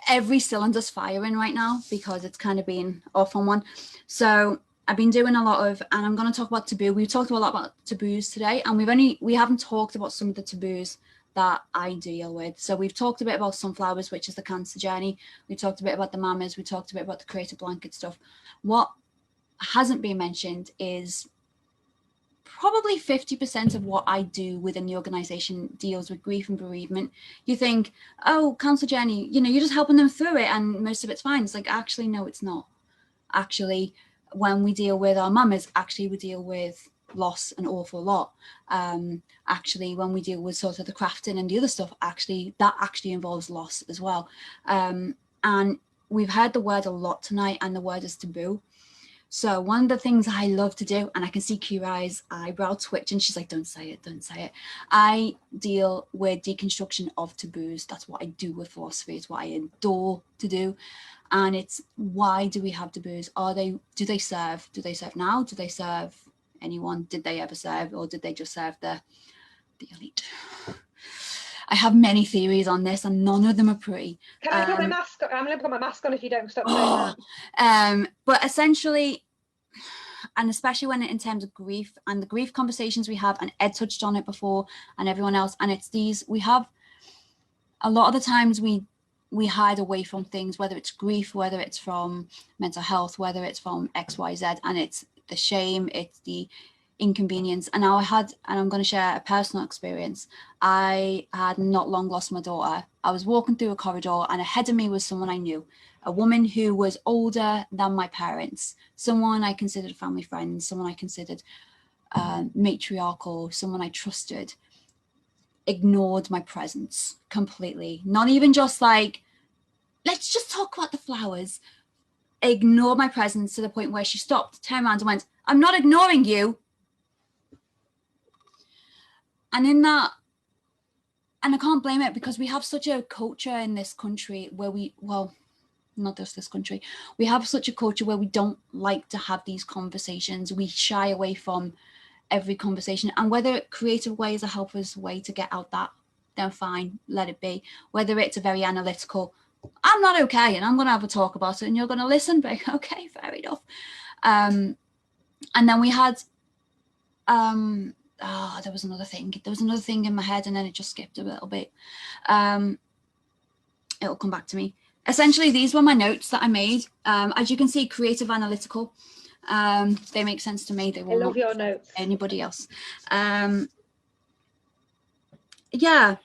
every cylinder's firing right now because it's kind of been off on one. So I've been doing a lot of, and I'm going to talk about taboo. We've talked a lot about taboos today, and we haven't talked about some of the taboos that I deal with. So we've talked a bit about sunflowers, which is the cancer journey. We talked a bit about the mamas. We talked a bit about the creative blanket stuff. What hasn't been mentioned is probably 50% of what I do within the organization deals with grief and bereavement. You think, oh, cancer journey, you're just helping them through it and most of it's fine. It's like, actually, no, it's not. Actually, when we deal with our mamas, actually we deal with loss an awful lot. Actually, when we deal with sort of the crafting and the other stuff, that actually involves loss as well. And we've heard the word a lot tonight, and the word is taboo. So one of the things I love to do, and I can see Kirai's eyebrow twitch, and she's like, don't say it, don't say it. I deal with deconstruction of taboos. That's what I do with philosophy. It's what I adore to do. And it's, why do we have taboos? Do they serve now? Do they serve anyone? Did they ever serve, or did they just serve the elite? I have many theories on this, and none of them are pretty. Can I put my mask on? I'm going to put my mask on if you don't stop saying that. But essentially, and especially when in terms of grief and the grief conversations we have, and Ed touched on it before, and everyone else, and it's these, we have a lot of the times we hide away from things, whether it's grief, whether it's from mental health, whether it's from XYZ, and it's the shame, it's the inconvenience. And now I'm going to share a personal experience. I had not long lost my daughter. I was walking through a corridor, and ahead of me was someone I knew, a woman who was older than my parents, someone I considered a family friend, someone I considered matriarchal, someone I trusted, ignored my presence completely. Not even just like, let's just talk about the flowers. Ignored my presence to the point where she stopped, turned around and went, I'm not ignoring you. And in that, and I can't blame it, because we have such a culture in this country where not just this country, we have such a culture where we don't like to have these conversations. We shy away from every conversation, and whether creative way is a helper's way to get out that, then fine, let it be. Whether it's a very analytical, I'm not okay, and I'm going to have a talk about it, and you're going to listen, but okay, fair enough. And then we had, there was another thing in my head, and then it just skipped a little bit. It'll come back to me. Essentially, these were my notes that I made. As you can see, creative, analytical. They make sense to me. They will not your notes. Anybody else. Yeah,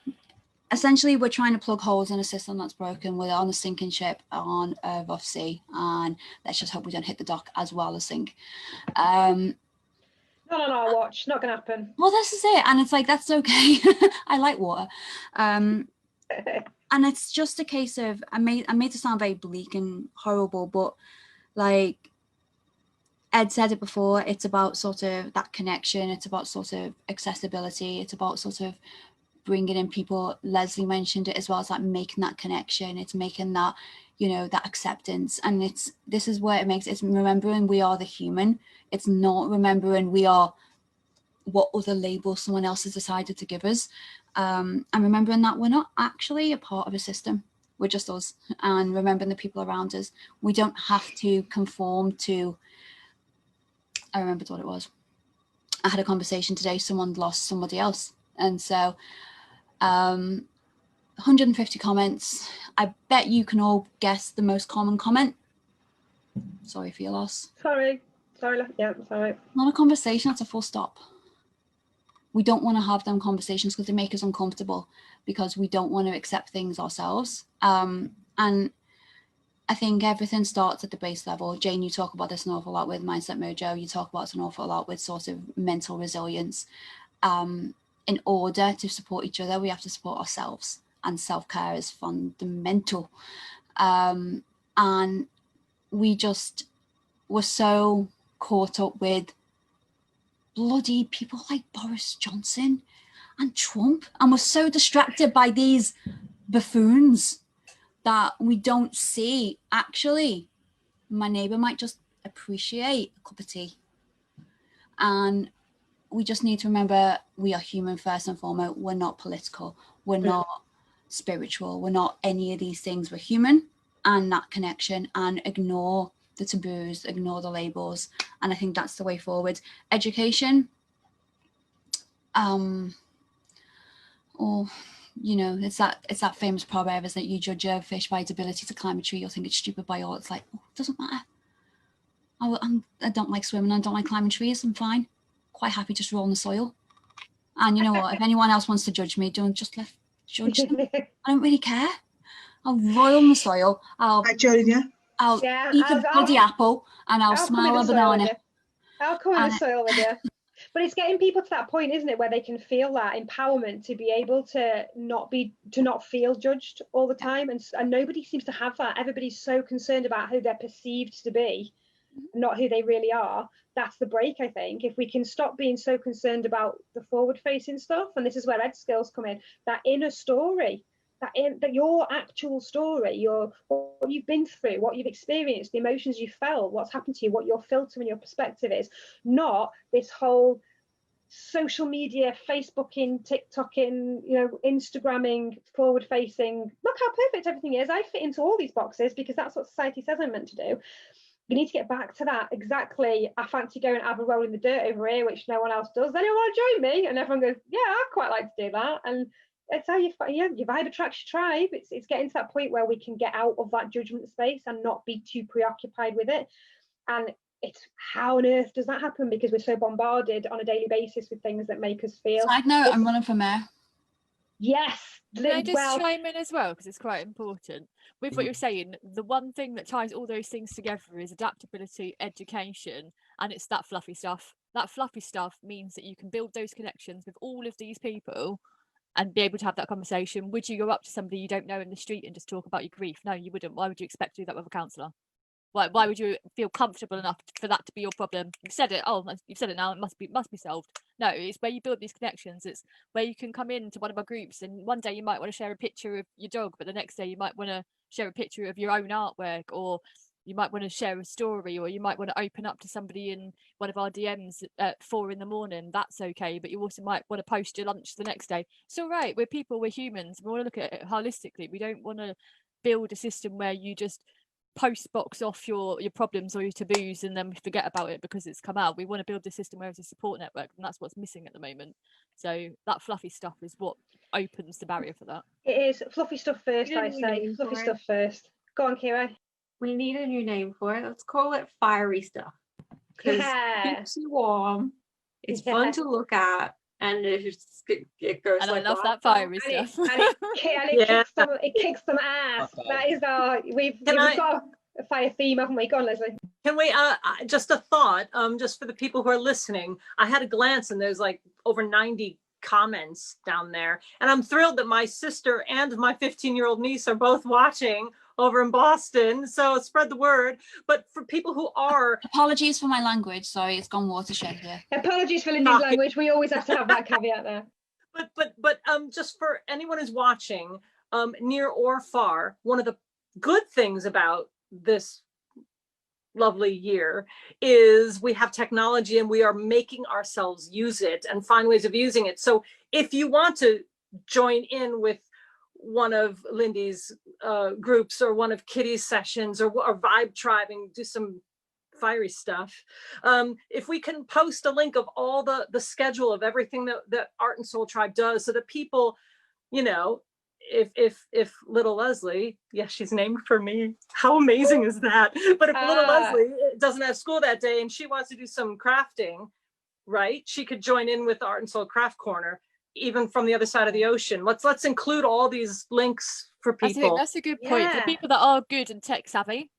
essentially, we're trying to plug holes in a system that's broken. We're on a sinking ship on a rough sea, and let's just hope we don't hit the dock as well as sink. Not on our watch, not going to happen. Well, this is it, and it's like, that's okay. I like water. And it's just a case of, I made it sound very bleak and horrible, but like Ed said it before, it's about sort of that connection. It's about sort of accessibility. It's about sort of bringing in people. Leslie mentioned it as well. It's like making that connection. It's making that, that acceptance. And this is where it's remembering we are the human. It's not remembering we are what other label someone else has decided to give us. And remembering that we're not actually a part of a system. We're just us. And remembering the people around us. We don't have to conform to, I remembered what it was. I had a conversation today, someone lost somebody else. And so 150 comments. I bet you can all guess the most common comment. Sorry for your loss. Sorry. Yeah, sorry. Not a conversation, that's a full stop. we don't want to have them conversations because they make us uncomfortable, because we don't want to accept things ourselves. And I think everything starts at the base level. Jane, you talk about this an awful lot with Mindset Mojo. You talk about it an awful lot with sort of mental resilience. In order to support each other, we have to support ourselves, and self-care is fundamental. And we just were so caught up with bloody people like Boris Johnson and Trump, and we're so distracted by these buffoons that we don't see, actually, my neighbour might just appreciate a cup of tea. And we just need to remember we are human first and foremost. We're not political. We're not spiritual. We're not any of these things. We're human, and that connection, and ignore the taboos, ignore the labels. And I think that's the way forward. Education, or, you know, it's that famous proverb, isn't it? You judge a fish by its ability to climb a tree, you'll think it's stupid by all. It's like, oh, it doesn't matter. I don't like swimming, I don't like climbing trees, I'm fine. Quite happy just rolling the soil. And you know what, if anyone else wants to judge me, don't just judge them. I don't really care. I'll roll in the soil, I'll eat a bloody apple, and I'll smile a banana. I'll come in the soil with you. But it's getting people to that point, isn't it, where they can feel that empowerment to be able to not feel judged all the time, and nobody seems to have that. Everybody's so concerned about who they're perceived to be, not who they really are. That's the break, I think. If we can stop being so concerned about the forward-facing stuff, and this is where ed skills come in, that inner story, that your actual story, what you've been through, what you've experienced, the emotions you felt, what's happened to you, what your filter and your perspective is, not this whole social media, Facebooking, TikToking, Instagramming, forward-facing, look how perfect everything is. I fit into all these boxes because that's what society says I'm meant to do. You need to get back to that. Exactly. I fancy going and have a roll in the dirt over here, which no one else does. Anyone want to join me? And everyone goes, yeah, I'd quite like to do that. And it's how your vibe attracts your tribe. It's getting to that point where we can get out of that judgment space and not be too preoccupied with it. And it's how on earth does that happen? Because we're so bombarded on a daily basis with things that make us feel. Side note, I'm running for mayor. Yes. Can I just chime in as well, because it's quite important with what you're saying? The one thing that ties all those things together is adaptability, education, and it's that fluffy stuff. That fluffy stuff means that you can build those connections with all of these people and be able to have that conversation. Would you go up to somebody you don't know in the street and just talk about your grief? No, you wouldn't. Why would you expect to do that with a counsellor? Why would you feel comfortable enough for that to be your problem? You've said it. Oh, you've said it now. It must be solved. No, it's where you build these connections. It's where you can come into one of our groups, and one day you might want to share a picture of your dog, but the next day you might want to share a picture of your own artwork, or you might want to share a story, or you might want to open up to somebody in one of our DMs at 4 a.m. That's okay, but you also might want to post your lunch the next day. It's all right. We're people. We're humans. We want to look at it holistically. We don't want to build a system where you just post box off your problems or your taboos and then forget about it because it's come out. We want to build the system where it's a support network, and that's what's missing at the moment. So that fluffy stuff is what opens the barrier for that. It is fluffy stuff first, I say. Fluffy stuff first. Go on, Kira. We need a new name for it. Let's call it fiery stuff. Because it keeps you warm. It's fun to look at. And it goes and like I love that fiery stuff. It kicks some ass. That is we've got a fire theme, haven't we? Go on, Leslie. Can we just a thought, just for the people who are listening. I had a glance and there's like over 90 comments down there. And I'm thrilled that my sister and my 15-year-old niece are both watching over in Boston. So spread the word. But for people who are... Apologies for my language. Sorry, it's gone watershed here. Apologies for Lindy's language. We always have to have that caveat there. But just for anyone who's watching, near or far, one of the good things about this lovely year is we have technology and we are making ourselves use it and find ways of using it. So if you want to join in with one of Lindy's groups or one of Kitty's sessions or Vibe Tribe and do some fiery stuff, if we can post a link of all the schedule of everything that Art and Soul Tribe does, so that people, if little Leslie, yes, she's named for me. How amazing is that? But if little Leslie doesn't have school that day and she wants to do some crafting, right? She could join in with Art&Soul Craft Corner, even from the other side of the ocean. Let's include all these links for people. That's a good point. For people that are good and tech savvy,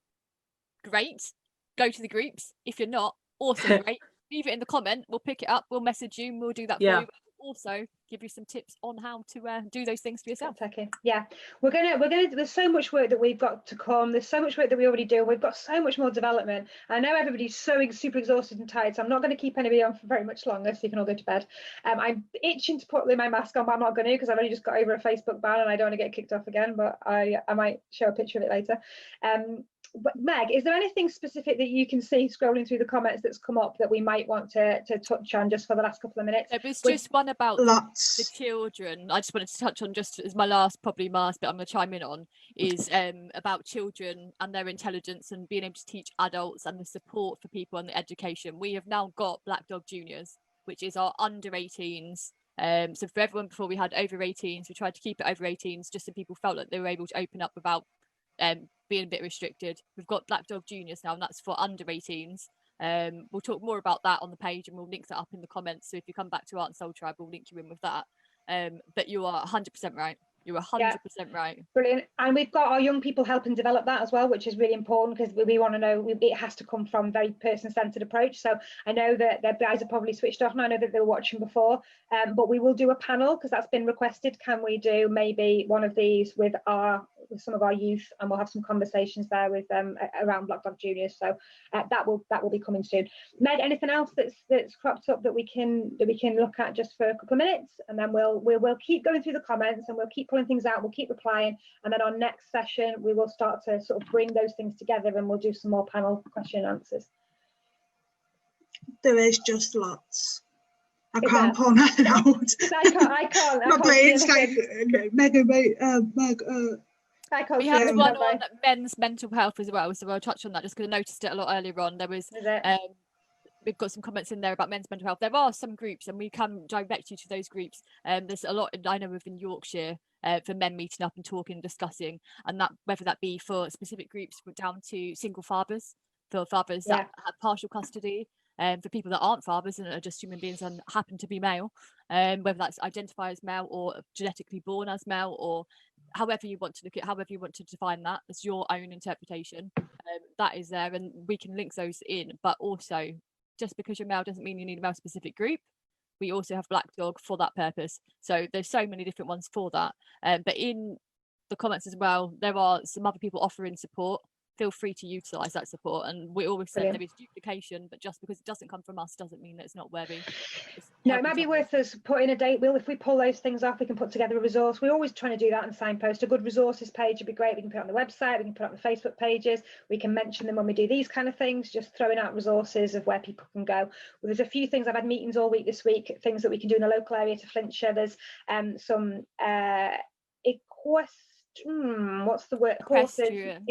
great, go to the groups. If you're not, also great, leave it in the comment. We'll pick it up, we'll message you, and we'll do that for you. Also give you some tips on how to do those things for yourself. Yeah, we're gonna there's so much work that we've got to come. There's so much work that we already do. We've got so much more development. I know everybody's so super exhausted and tired, so I'm not going to keep anybody on for very much longer, so you can all go to bed. I'm itching to put my mask on, but I'm not going to, because I've only just got over a Facebook ban and I don't want to get kicked off again, but I might show a picture of it later. But Meg, is there anything specific that you can see scrolling through the comments that's come up that we might want to touch on just for the last couple of minutes? There was just one about the children. I just wanted to touch on, just as my last bit I'm going to chime in on, is about children and their intelligence and being able to teach adults and the support for people and the education. We have now got Black Dog Juniors, which is our under 18s. So for everyone before, we had over 18s. We tried to keep it over 18s just so people felt like they were able to open up without being a bit restricted. We've got Black Dog Juniors now, and that's for under 18s. We'll talk more about that on the page, and we'll link that up in the comments. So if you come back to Art&Soul Tribe, we'll link you in with that. But you are 100% right. You're 100% right. Brilliant. And we've got our young people helping develop that as well, which is really important, because we want to know it has to come from a very person-centered approach. So I know that their guys are probably switched off, and I know that they were watching before, but we will do a panel, because that's been requested. Can we do maybe one of these with some of our youth, and we'll have some conversations there with them around Black Dog Juniors. So that will be coming soon. Meg, anything else that's cropped up that we can look at just for a couple of minutes, and then we'll keep going through the comments, and we'll keep pulling things out, we'll keep replying, and then our next session we will start to sort of bring those things together, and we'll do some more panel question and answers. There is just lots. I can't pull nothing out. I can't. My brain's like mega. We have one on men's mental health as well, so I'll touch on that just because I noticed it a lot earlier on. There was we've got some comments in there about men's mental health. There are some groups, and we can direct you to those groups. There's a lot I know of in Yorkshire for men meeting up and talking and discussing, and that whether that be for specific groups down to single fathers, for fathers that have partial custody, for people that aren't fathers and are just human beings and happen to be male, whether that's identify as male or genetically born as male, or however you want to look at, however you want to define that, it's your own interpretation. That is there, and we can link those in. But also, just because you're male doesn't mean you need a male specific group. We also have Black Dog for that purpose. So there's so many different ones for that. But in the comments as well, there are some other people offering support. Feel free to utilize that support, and we always say there is duplication, but just because it doesn't come from us doesn't mean that it's not worthy. No, it might be worth us putting a date. If we pull those things off, we can put together a resource. We're always trying to do that and signpost. A good resources page would be great. We can put it on the website, we can put it on the Facebook pages, we can mention them when we do these kind of things, just throwing out resources of where people can go. Well, there's a few things. I've had meetings all week this week, things that we can do in the local area to Flintshire. There's some what's the word? Equestrian.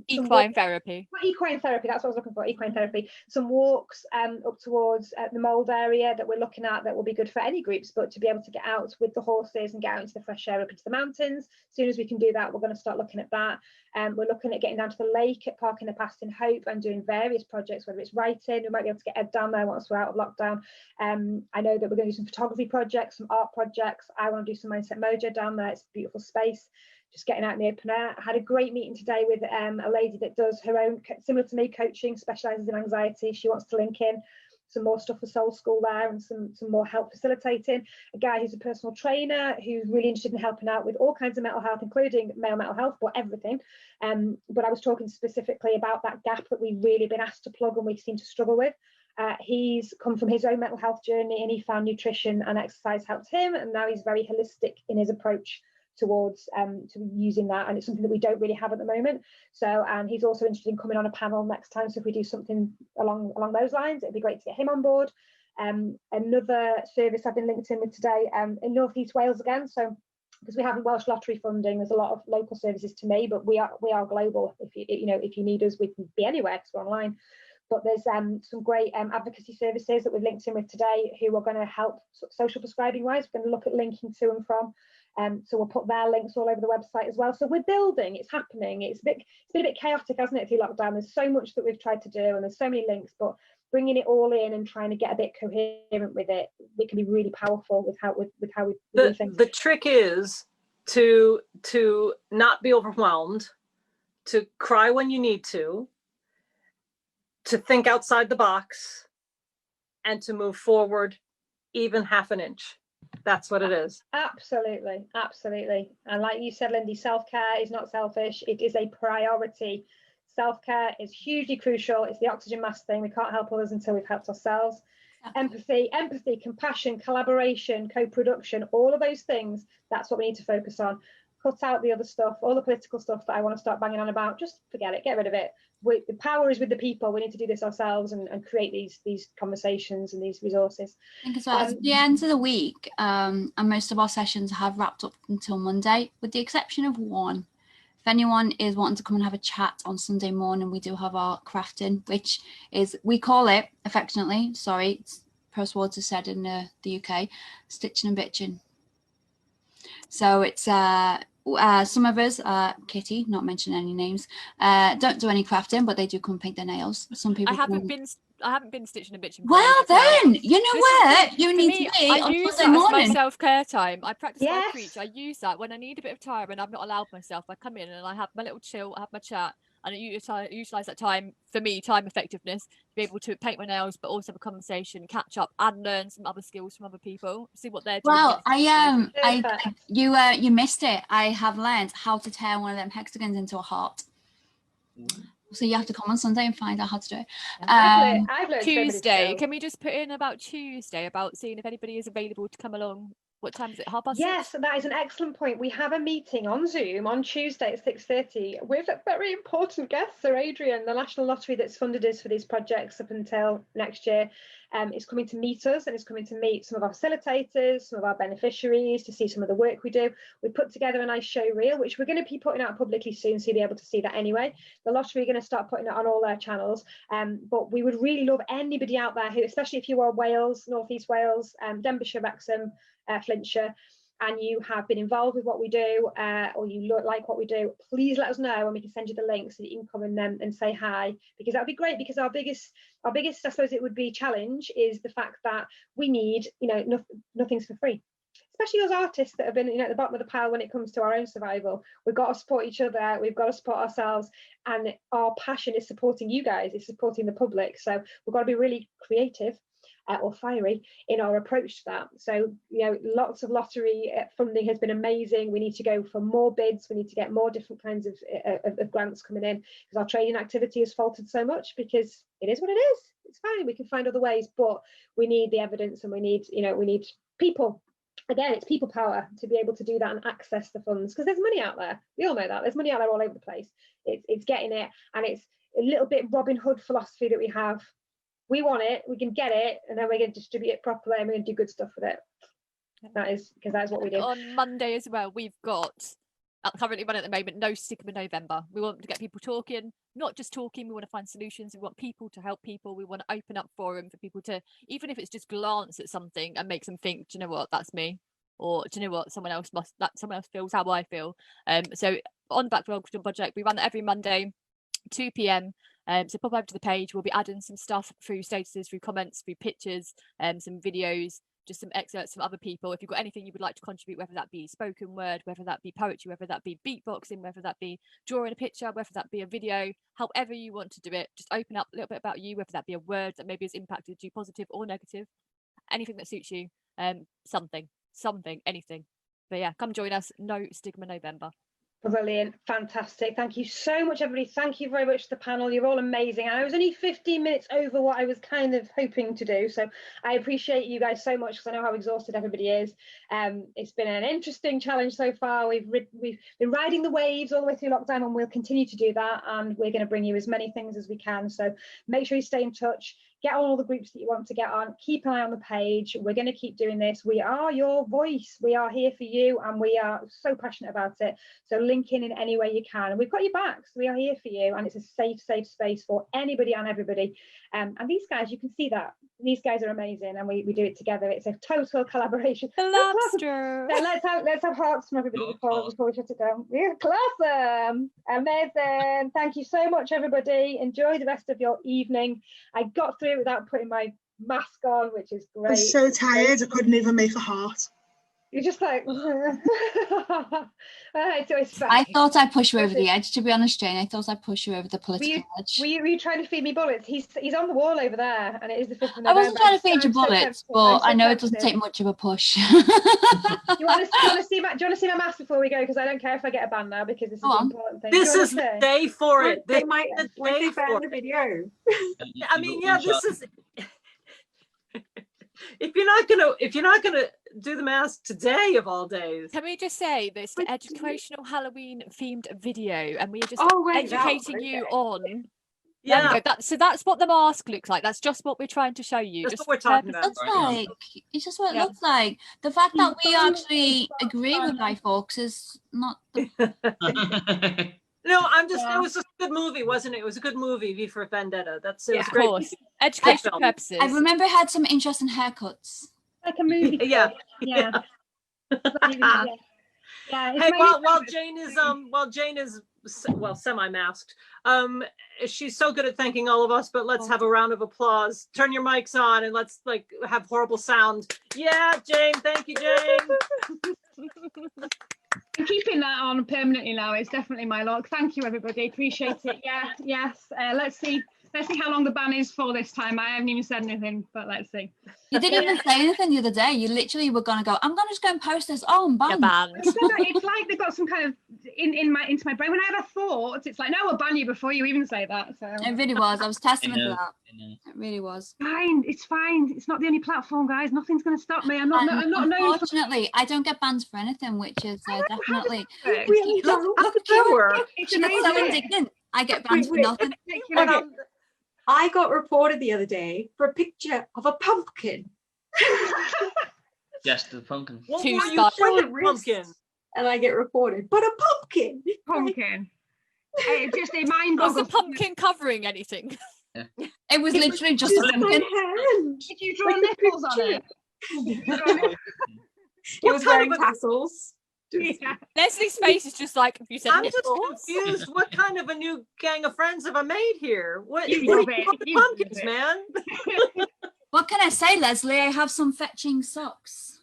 Equine therapy. Equine therapy, that's what I was looking for, equine therapy. Some walks up towards the Mould area that we're looking at that will be good for any groups, but to be able to get out with the horses and get out into the fresh air up into the mountains. As soon as we can do that, we're going to start looking at that. We're looking at getting down to the lake at Park in the Past in Hope and doing various projects, whether it's writing. We might be able to get Ed down there once we're out of lockdown. I know that we're going to do some photography projects, some art projects. I want to do some Mindset Mojo down there. It's a beautiful space, just getting out in the open air. I had a great meeting today with a lady that does her own, similar to me, coaching, specializes in anxiety. She wants to link in some more stuff for Soul School there, and some more help facilitating. A guy who's a personal trainer who's really interested in helping out with all kinds of mental health, including male mental health, but everything. But I was talking specifically about that gap that we've really been asked to plug and we seem to struggle with. He's come from his own mental health journey, and he found nutrition and exercise helped him, and now he's very holistic in his approach towards to using that, and it's something that we don't really have at the moment. So, and he's also interested in coming on a panel next time, so if we do something along those lines, it'd be great to get him on board. Another service I've been linked in with today in North East Wales again, so because we have Welsh lottery funding, there's a lot of local services to me, but we are global. If you need us, we can be anywhere because we're online. But there's some great advocacy services that we've linked in with today who are going to help social prescribing wise. We're going to look at linking to and from. So we'll put their links all over the website as well. So we're building, it's happening. It's been a bit chaotic, hasn't it, through lockdown? There's so much that we've tried to do, and there's so many links, but bringing it all in and trying to get a bit coherent with it, it can be really powerful with how we do things. The trick is to not be overwhelmed, to cry when you need to think outside the box, and to move forward even half an inch. That's what it is. Absolutely, absolutely. And like you said, Lindy, self-care is not selfish. It is a priority. Self-care is hugely crucial. It's the oxygen mask thing. We can't help others until we've helped ourselves. Empathy, compassion, collaboration, co-production, all of those things, that's what we need to focus on. Cut out the other stuff, all the political stuff that I want to start banging on about. Just forget it, get rid of it. The power is with the people. We need to do this ourselves and create these conversations and these resources. I think as well, at the end of the week, and most of our sessions have wrapped up until Monday, with the exception of one. If anyone is wanting to come and have a chat on Sunday morning, we do have our crafting, which is, we call it affectionately, sorry, Press Words are said in the UK, stitching and bitching. So it's some of us, Kitty, not mentioning any names, don't do any crafting, but they do come paint their nails. Some people. I haven't been stitching and bitching. Well then, you know where you need to be I on use Sunday that morning. as my self-care time. I practice my preach. I use that when I need a bit of time and I've not allowed myself. I come in and I have my little chill, I have my chat, and I utilize that time, for me, time effectiveness, to be able to paint my nails, but also have a conversation, catch up, and learn some other skills from other people. See what they're doing. Well, you missed it. I have learned how to tear one of them hexagons into a heart. So you have to come on Sunday and find out how to do it. I've learned Tuesday. Can we just put in about Tuesday, about seeing if anybody is available to come along? What time is it? 6:30? Yes, that is an excellent point. We have a meeting on Zoom on Tuesday at 6:30 with a very important guest, Sir Adrian, the National Lottery that's funded us for these projects up until next year. Is coming to meet us and is coming to meet some of our facilitators, some of our beneficiaries, to see some of the work we do. We put together a nice show reel, which we're going to be putting out publicly soon, so you'll be able to see that anyway. The lottery are going to start putting it on all their channels, but we would really love anybody out there who, especially if you are Wales, North East Wales, Denbighshire, Wrexham, Flintshire, and you have been involved with what we do, or you like what we do, please let us know and we can send you the link so that you can come and say hi, because that would be great. Because our biggest, I suppose it would be, challenge is the fact that we need, nothing's for free, especially as artists that have been, at the bottom of the pile when it comes to our own survival. We've got to support each other, we've got to support ourselves, and our passion is supporting you guys, it's supporting the public. So we've got to be really creative or fiery in our approach to that. So, lots of lottery funding has been amazing. We need to go for more bids. We need to get more different kinds of grants coming in, because our training activity has faltered so much, because it is what it is. It's fine. We can find other ways, but we need the evidence, and we need people. Again, it's people power to be able to do that and access the funds, because there's money out there. We all know that. There's money out there all over the place. It's getting it, and it's a little bit Robin Hood philosophy that we have. We want it, we can get it, and then we're going to distribute it properly, and we're going to do good stuff with it. That is what we do. On Monday as well, we've got, currently running at the moment, No Stigma November. We want to get people talking, not just talking, we want to find solutions. We want people to help people. We want to open up forum for people to, even if it's just glance at something and makes them think, do you know what, that's me. Or do you know what, someone else feels how I feel. So on the Black Oxygen Project, we run that every Monday, 2 p.m. So pop over to the page. We'll be adding some stuff through statuses, through comments, through pictures, some videos, just some excerpts from other people. If you've got anything you would like to contribute, whether that be spoken word, whether that be poetry, whether that be beatboxing, whether that be drawing a picture, whether that be a video, however you want to do it, just open up a little bit about you, whether that be a word that maybe has impacted you, positive or negative, anything that suits you, something, anything. But yeah, come join us. No Stigma November. Brilliant, fantastic. Thank you so much, everybody. Thank you very much to the panel. You're all amazing. And I was only 15 minutes over what I was kind of hoping to do. So I appreciate you guys so much, because I know how exhausted everybody is. It's been an interesting challenge so far. We've been riding the waves all the way through lockdown, and we'll continue to do that. And we're going to bring you as many things as we can. So make sure you stay in touch. Get on all the groups that you want to get on. Keep an eye on the page. We're going to keep doing this. We are your voice. We are here for you, and we are so passionate about it. So link in any way you can. And we've got your backs. We are here for you, and it's a safe space for anybody and everybody. And these guys, you can see that. these guys are amazing, and we do it together. It's a total collaboration. The lobster. Let's have hearts from everybody before we shut it down. Yeah, awesome, amazing. Thank you so much, everybody. Enjoy the rest of your evening. I got through it without putting my mask on, which is great. I was so tired, I couldn't even make a heart. You're just like, it's fine. I thought I'd push you over the edge, to be honest, Jane. I thought I'd push you over the political edge. Were you trying to feed me bullets? He's on the wall over there, and it is the 5th of November. I wasn't trying to feed you bullets, but I know it doesn't take much of a push. Do you want to see my mask before we go? Because I don't care if I get a ban now, because this is an important thing. This is the day for it. They might ban the video. I mean, yeah, this is. If you're not gonna do the mask today of all days. Can we just say this educational Halloween themed video, and we're just educating you on. Yeah. So that's what the mask looks like. That's just what we're trying to show you. That's just what we're talking about. It's just what it looks like. The fact that we actually agree with Guy Fawkes is not the No, it was just a good movie, wasn't it? It was a good movie, V for Vendetta. It was of great. Course. Educational purposes. I remember it had some interesting haircuts. Like a movie. Yeah. Yeah. Hey, while Jane is semi-masked, she's so good at thanking all of us, but let's have a round of applause. Turn your mics on and let's have horrible sound. Yeah, Jane, thank you, Jane. I'm keeping that on permanently now. It's definitely my luck. Thank you, everybody. Appreciate it. Yeah, yes. Let's see how long the ban is for this time. I haven't even said anything, but let's see. You didn't even say anything the other day. You literally were going to go, I'm going to just go and post this. Oh, I'm banned. Banned. It's like they've got some kind of into my brain. When I have a thought, it's like, no, we'll ban you before you even say that. So it really was. I was testament to that. It really was. Fine. It's fine. It's not the only platform, guys. Nothing's going to stop me. I'm not known. Unfortunately, I don't get banned for anything, which is definitely. Really don't. Look at you. It's so indignant. I get banned for nothing. I got reported the other day for a picture of a pumpkin. Yes, the pumpkin. What Too were you doing, pumpkin? And I get reported, but a pumpkin. Pumpkin. It just a mind Was boggles. the pumpkin covering anything? Yeah. It was literally just a pumpkin. Did you draw nipples on it? It was wearing tassels. Yeah. Leslie's face is just like, you said I'm just nipples. confused. What kind of a new gang of friends have I made here? What You are love it. the You love pumpkins, it. man? What can I say, Leslie? I have some fetching socks.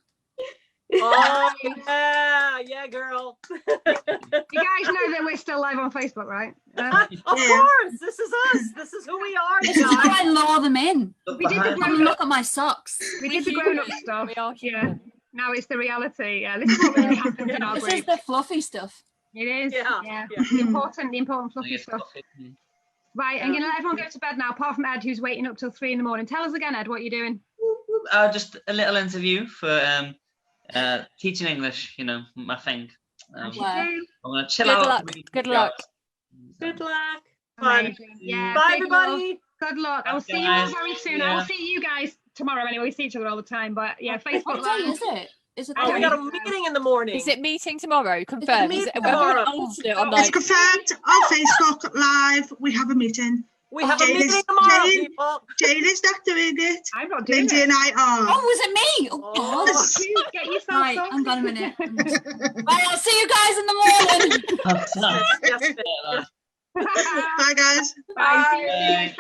Oh yeah, girl. You guys know that we're still live on Facebook, right? Of course, this is us. This is who we are, This is how I lure them in. We did the Come grown and up. look at my socks. We did the grown up stuff. We are Yeah. human. Now it's the reality. Yeah, this is what really happens in our This is group. the fluffy stuff. It is. Yeah. The important fluffy stuff. Right, I'm gonna let everyone go to bed now, apart from Ed, who's waiting up till 3 in the morning. Tell us again, Ed, what you're doing. Just a little interview for teaching English, my thing. I'm gonna chill Good out. luck. Good luck. Good luck. Fun. Amazing. Yeah. Bye, big love. everybody. Good luck. I will see you all very soon. I will see you guys tomorrow anyway. We see each other all the time, but yeah, Facebook What day Live. is it? Is it? I Oh, don't we got a know. meeting in the morning. Is it meeting tomorrow? Confirmed. meeting Is it, we're going tomorrow. to alternate on It's like confirmed on Facebook Live. We have a meeting. We have a Jane meeting is- tomorrow, Jane- people. Jane is not doing it. I'm not doing Lindsay it. and I are. Oh, was it me? Oh, Oh. God. Get yourself Right, sorted. hang on a minute. Right, I'll see you guys in the morning. Yes, yes. Bye, guys. Bye. See you. Bye.